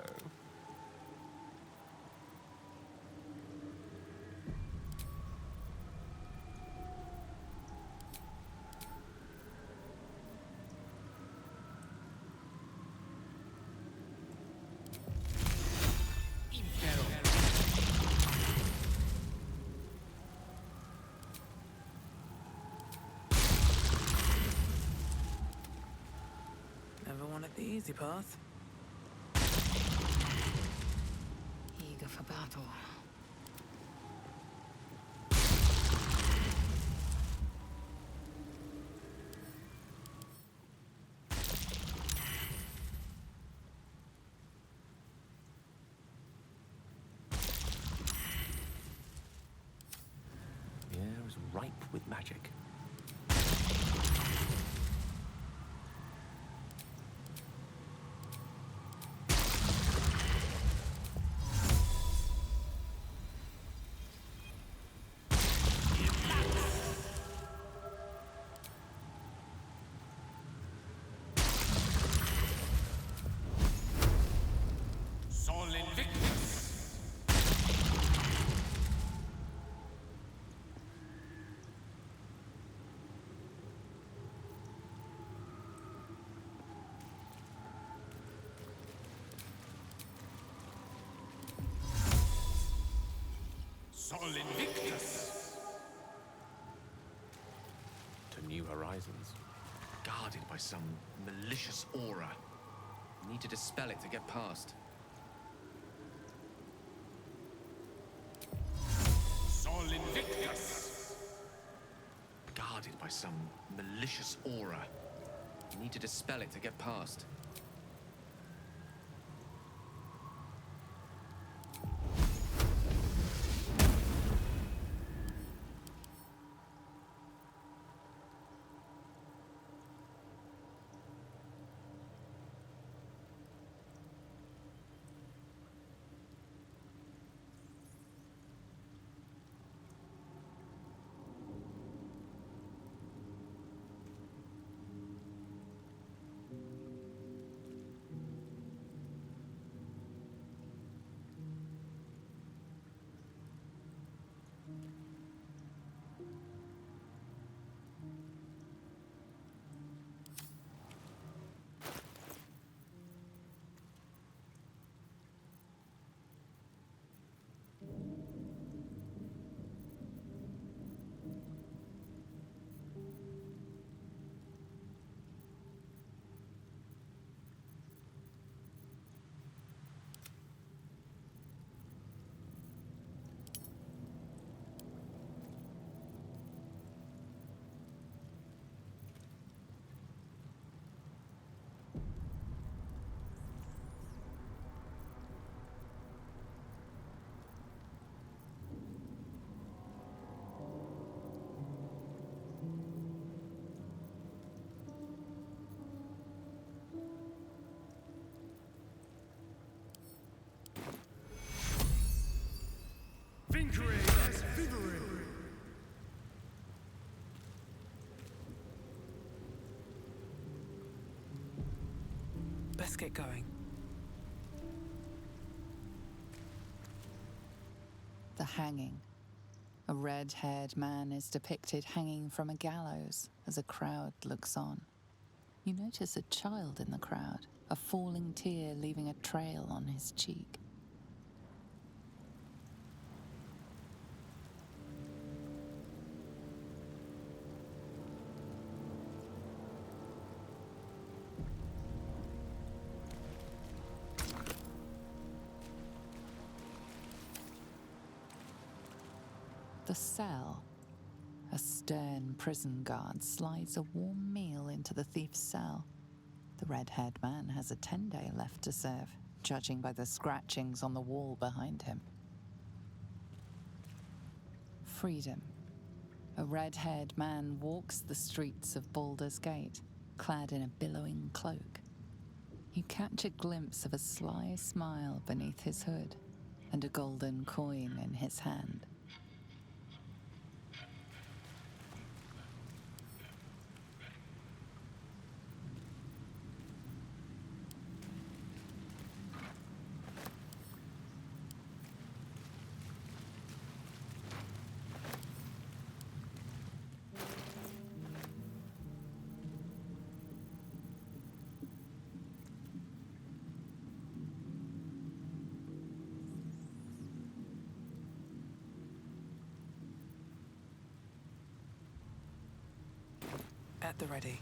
Never wanted the easy path. Eager for battle. The air is ripe with magic. Sol Invictus! Sol Invictus! To new horizons, guarded by some malicious aura. We need to dispel it to get past. Sol Invictus! Guarded by some malicious aura. We need to dispel it to get past. Best get going. The hanging. A red-haired man is depicted hanging from a gallows as a crowd looks on. You notice a child in the crowd, a falling tear leaving a trail on his cheek. The cell. A stern prison guard slides a warm meal into the thief's cell. The red-haired man has a 10-day left to serve, judging by the scratchings on the wall behind him. Freedom. A red-haired man walks the streets of Baldur's Gate, clad in a billowing cloak. You catch a glimpse of a sly smile beneath his hood and a golden coin in his hand. At the ready.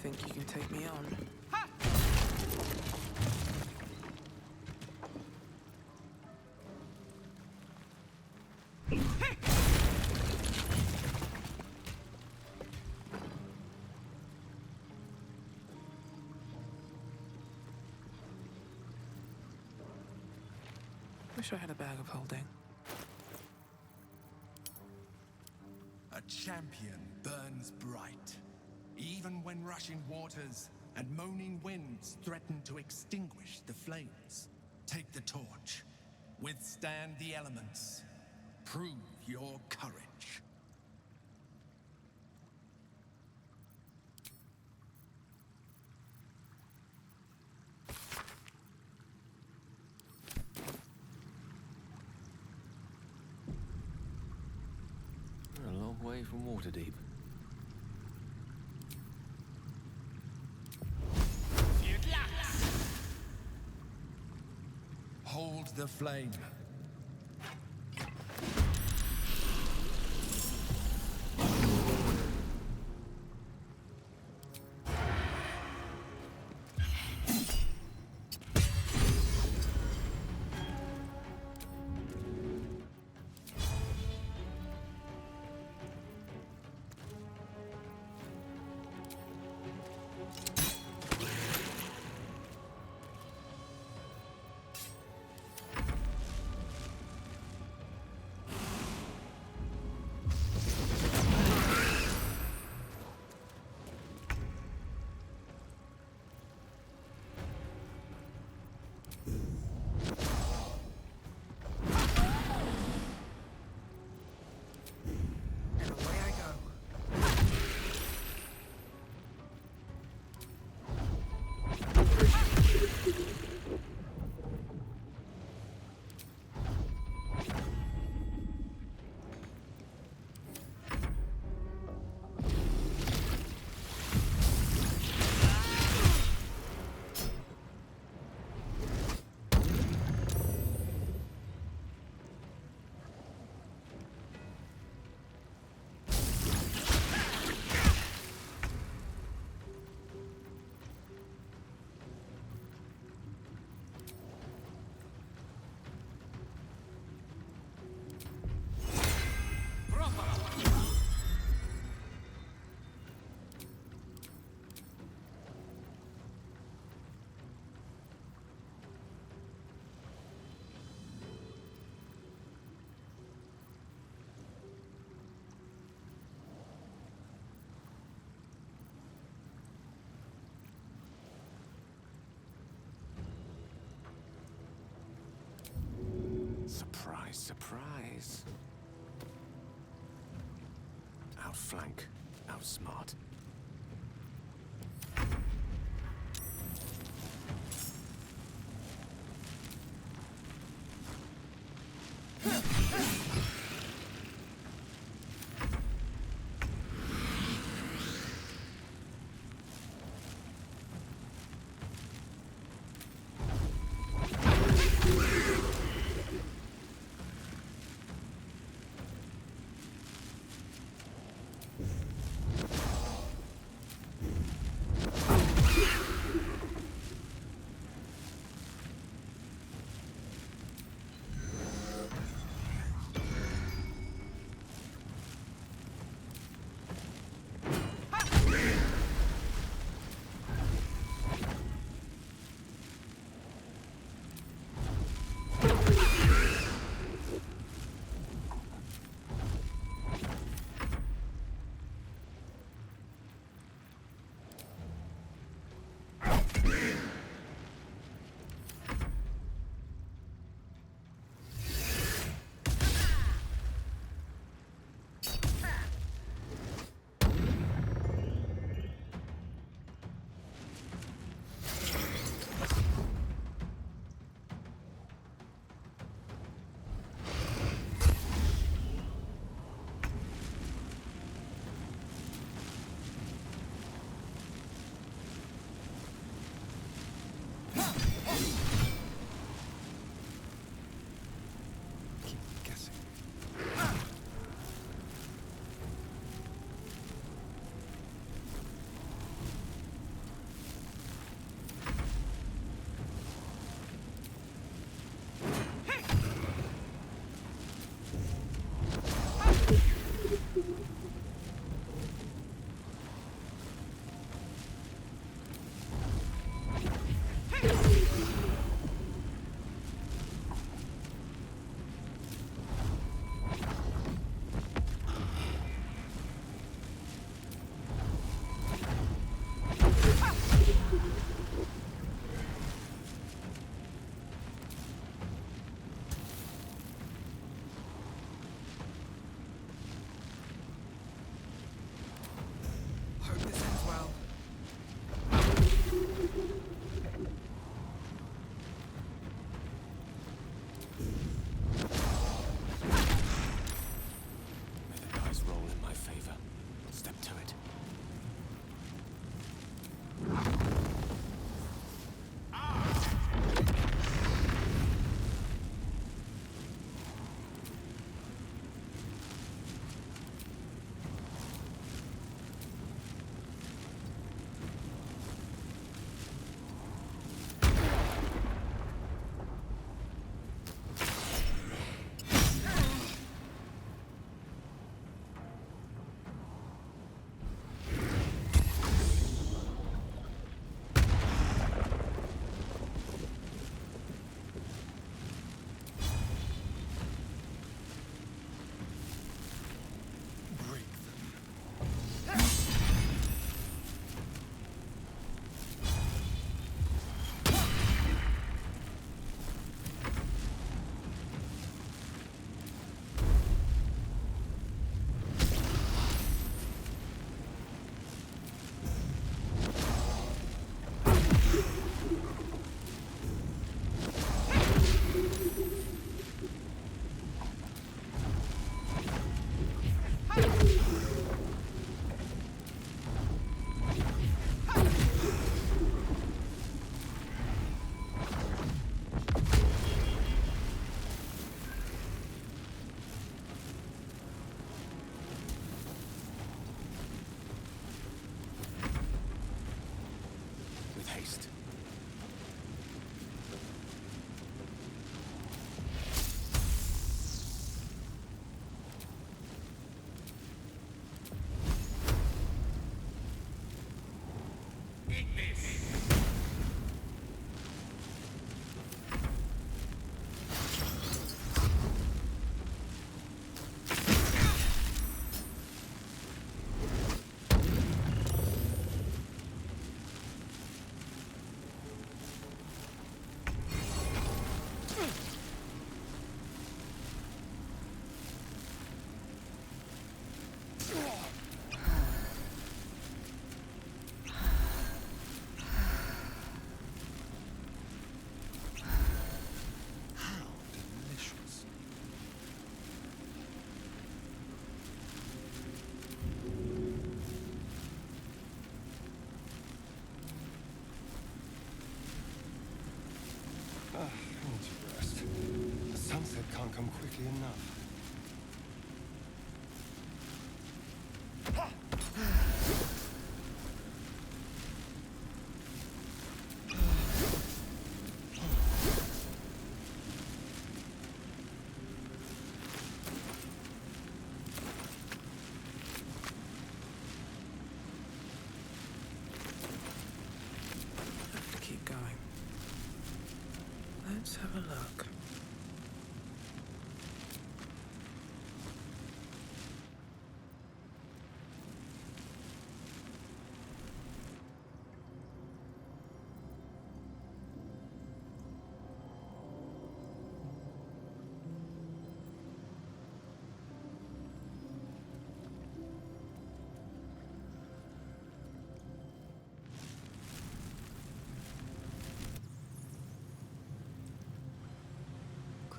Think you can take me on? Wish I had a bag of holding. A champion burns bright, even when rushing waters and moaning winds threaten to extinguish the flames. Take the torch, withstand the elements, prove your courage. We're a long way from Waterdeep. Hold the flame. outflank, outsmart.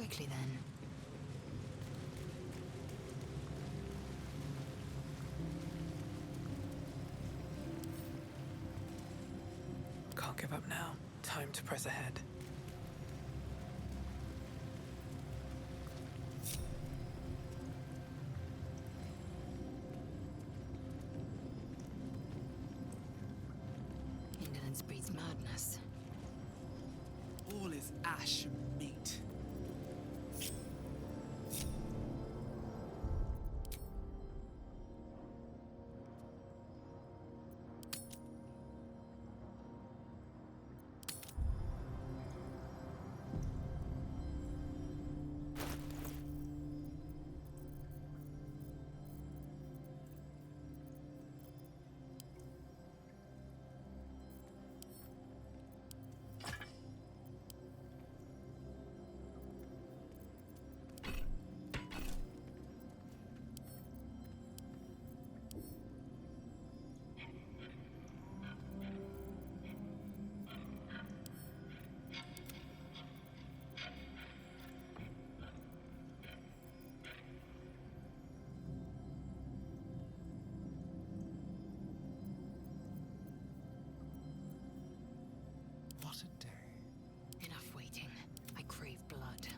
quickly then. Can't give up now. Time to press ahead. Indolence breeds madness. All is ash and meat. What a day. Enough waiting. I crave blood.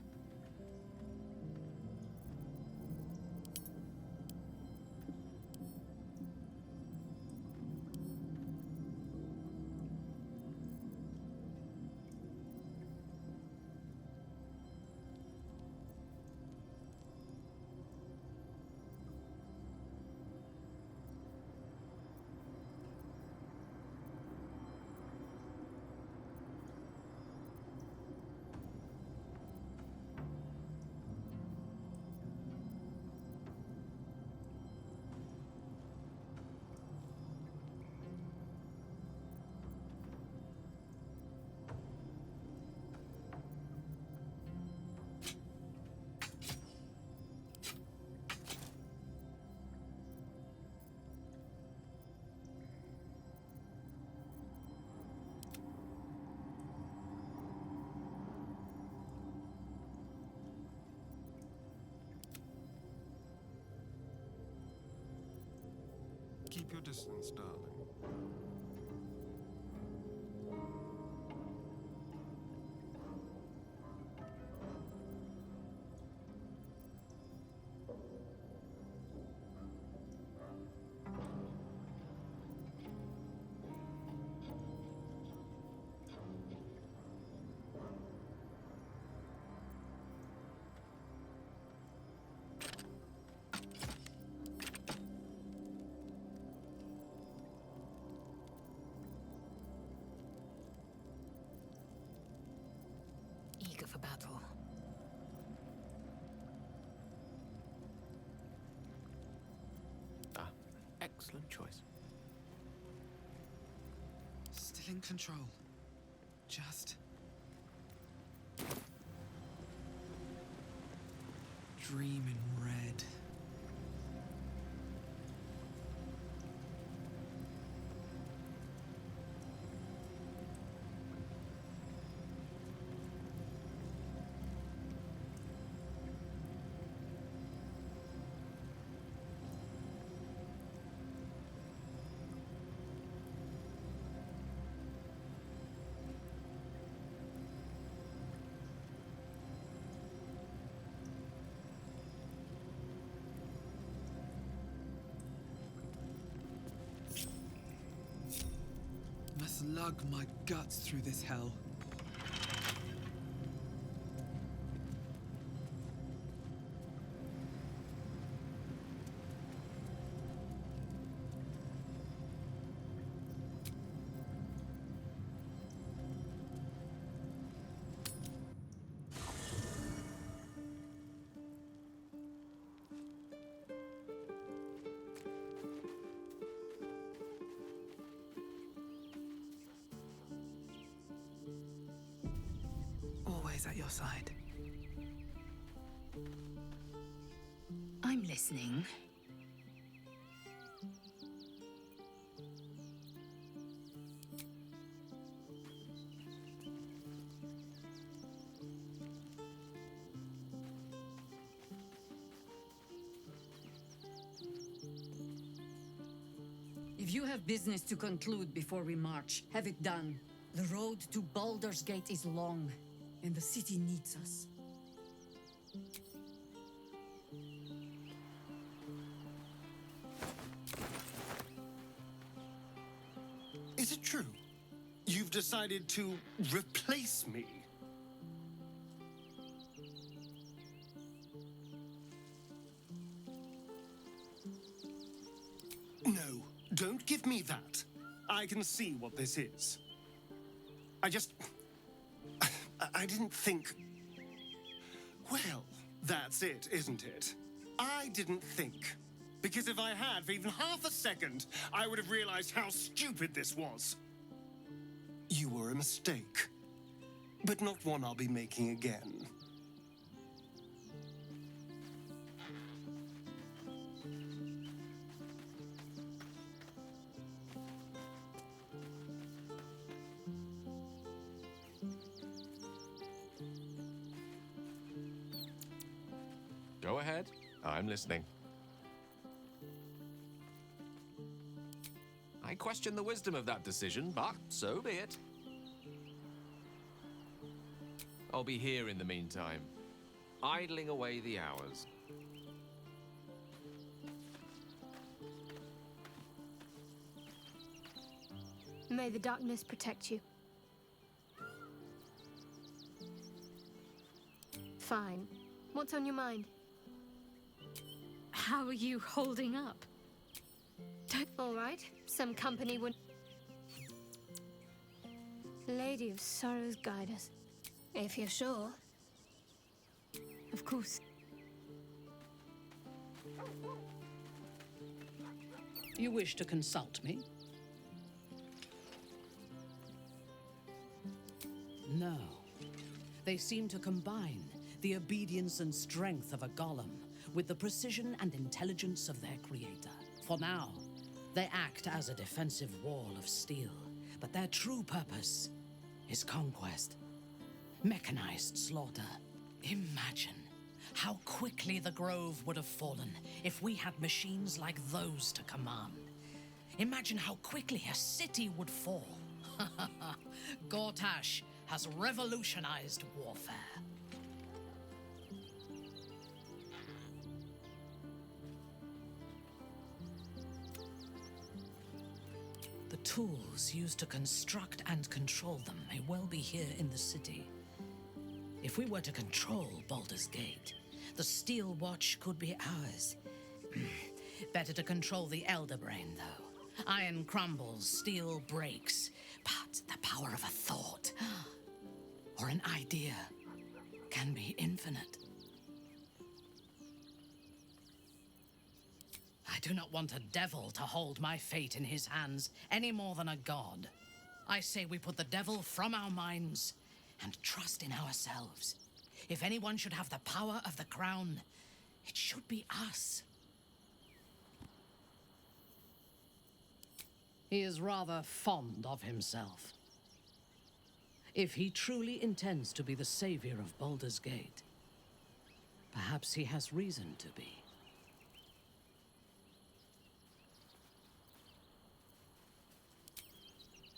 Keep your distance, darling. Eager for battle. Ah, excellent choice. Still in control. Just dream in red. Must lug my guts through this hell. Always at your side. I'm listening. If you have business to conclude before we march, have it done. The road to Baldur's Gate is long, and the city needs us. Is it true? You've decided to replace me? No, don't give me that. I can see what this is. I didn't think... Well, that's it, isn't it? I didn't think. Because if I had for even half a second, I would have realized how stupid this was. You were a mistake. But not one I'll be making again. Go ahead. I'm listening. I question the wisdom of that decision, but so be it. I'll be here in the meantime, idling away the hours. May the darkness protect you. Fine. What's on your mind? How are you holding up? All right. Some company would... Lady of Sorrows, guide us. If you're sure. Of course. You wish to consult me? No. They seem to combine the obedience and strength of a golem with the precision and intelligence of their creator. For now, they act as a defensive wall of steel, but their true purpose is conquest. Mechanized slaughter. Imagine how quickly the Grove would have fallen if we had machines like those to command. Imagine how quickly a city would fall. Gortash has revolutionized warfare. The tools used to construct and control them may well be here in the city. If we were to control Baldur's Gate, the Steel Watch could be ours. Better to control the Elder Brain, though. Iron crumbles, steel breaks, but the power of a thought or an idea can be infinite. I do not want a devil to hold my fate in his hands any more than a god. I say we put the devil from our minds and trust in ourselves. If anyone should have the power of the crown, it should be us. He is rather fond of himself. If he truly intends to be the savior of Baldur's Gate, perhaps he has reason to be.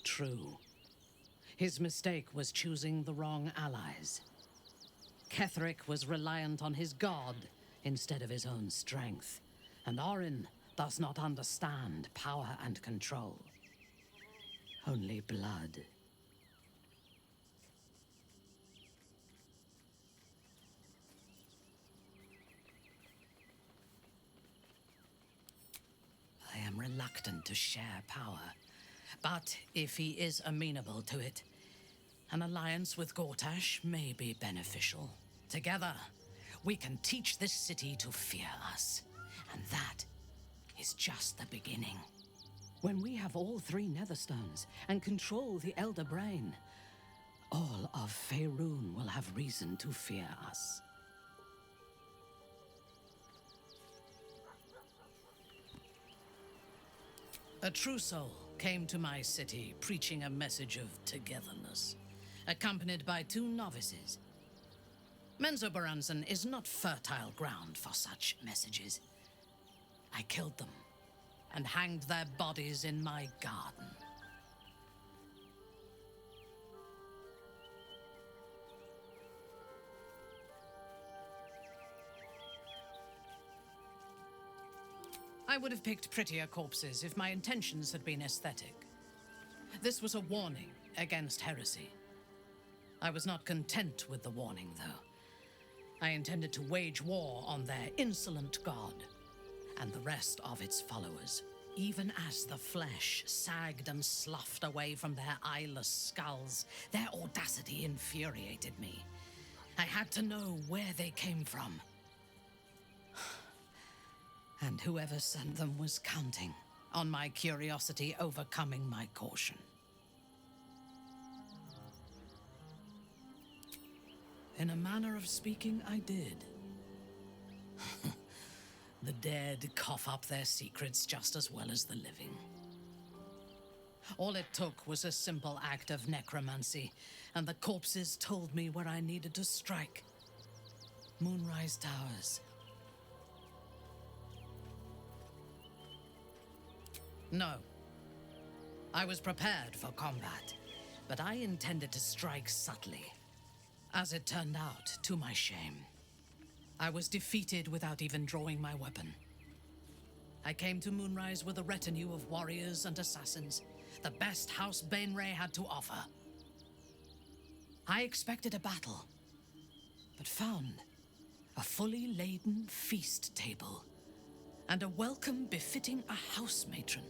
True. His mistake was choosing the wrong allies. Ketheric was reliant on his god instead of his own strength, and Orin does not understand power and control. Only blood. I am reluctant to share power. But if he is amenable to it, an alliance with Gortash may be beneficial. Together, we can teach this city to fear us. And that is just the beginning. When we have all three Netherstones and control the Elder Brain, all of Faerun will have reason to fear us. A true soul came to my city preaching a message of togetherness, accompanied by 2 novices. Menzoberranzan is not fertile ground for such messages. I killed them, and hanged their bodies in my garden. I would have picked prettier corpses if my intentions had been aesthetic. This was a warning against heresy. I was not content with the warning, though. I intended to wage war on their insolent god and the rest of its followers, even as the flesh sagged and sloughed away from their eyeless skulls. Their audacity infuriated me. I had to know where they came from. And whoever sent them was counting on my curiosity overcoming my caution. In a manner of speaking, I did. The dead cough up their secrets just as well as the living. All it took was a simple act of necromancy, and the corpses told me where I needed to strike. Moonrise Towers. No. I was prepared for combat, but I intended to strike subtly. As it turned out, to my shame, I was defeated without even drawing my weapon. I came to Moonrise with a retinue of warriors and assassins, the best House Bainray had to offer. I expected a battle, but found a fully laden feast table and a welcome befitting a house matron.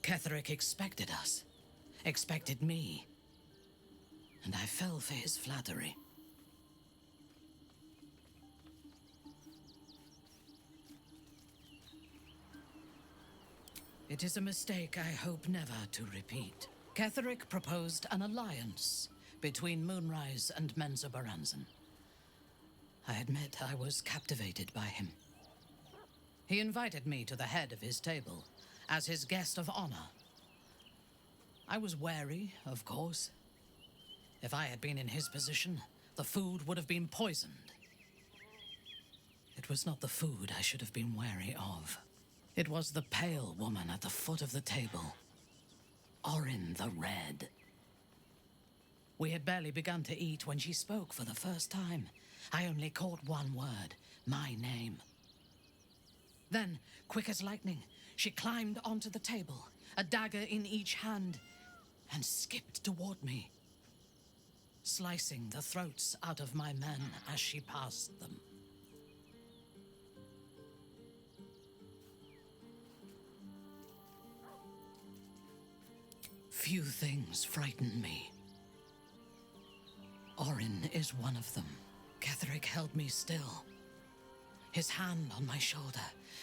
Ketheric expected us, expected me, and I fell for his flattery. It is a mistake I hope never to repeat. Ketheric proposed an alliance between Moonrise and Mensa Baranzan. I admit I was captivated by him. He invited me to the head of his table as his guest of honor. I was wary, of course. If I had been in his position, the food would have been poisoned. It was not the food I should have been wary of. It was the pale woman at the foot of the table. Orin the Red. We had barely begun to eat when she spoke for the first time. I only caught one word, my name. Then, quick as lightning, she climbed onto the table, a dagger in each hand, and skipped toward me, slicing the throats out of my men as she passed them. Few things frighten me. Orin is one of them. Ketheric held me still, his hand on my shoulder,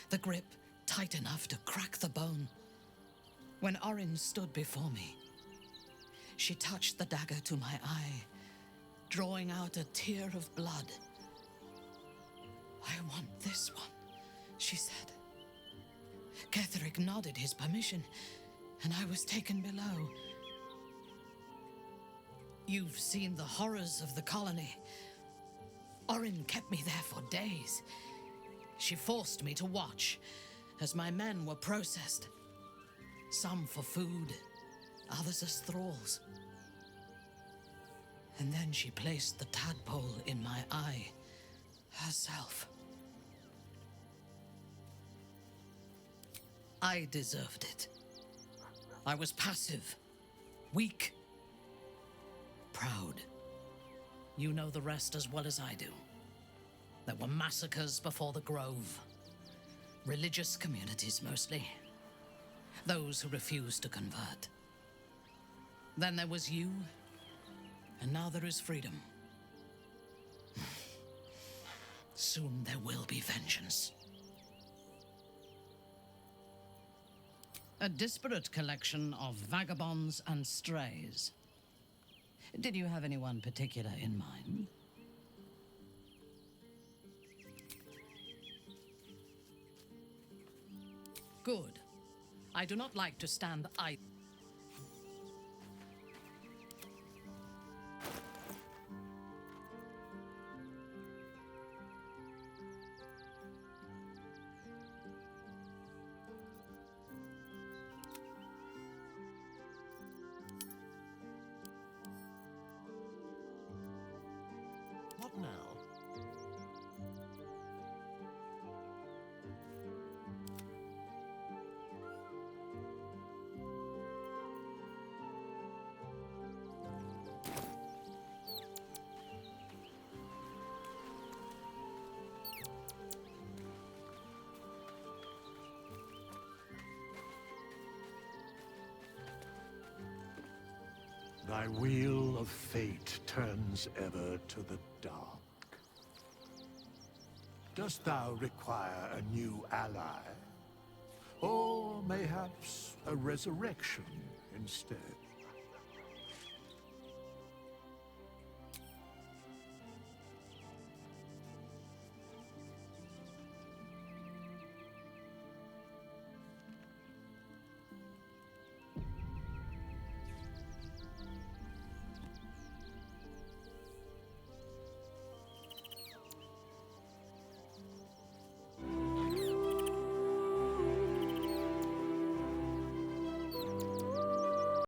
the grip tight enough to crack the bone. When Orin stood before me, she touched the dagger to my eye, drawing out a tear of blood. "I want this one," she said. Ketheric nodded his permission, and I was taken below. You've seen the horrors of the colony. Orin kept me there for days. She forced me to watch as my men were processed. Some for food, others as thralls. And then she placed the tadpole in my eye herself. I deserved it. I was passive, weak, proud. You know the rest as well as I do. There were massacres before the Grove. Religious communities, mostly. Those who refused to convert. Then there was you, and now there is freedom. Soon there will be vengeance. A disparate collection of vagabonds and strays. Did you have anyone particular in mind? Good. I do not like to stand idle. Thy wheel of fate turns ever to the dark. Dost thou require a new ally? Or mayhaps a resurrection instead?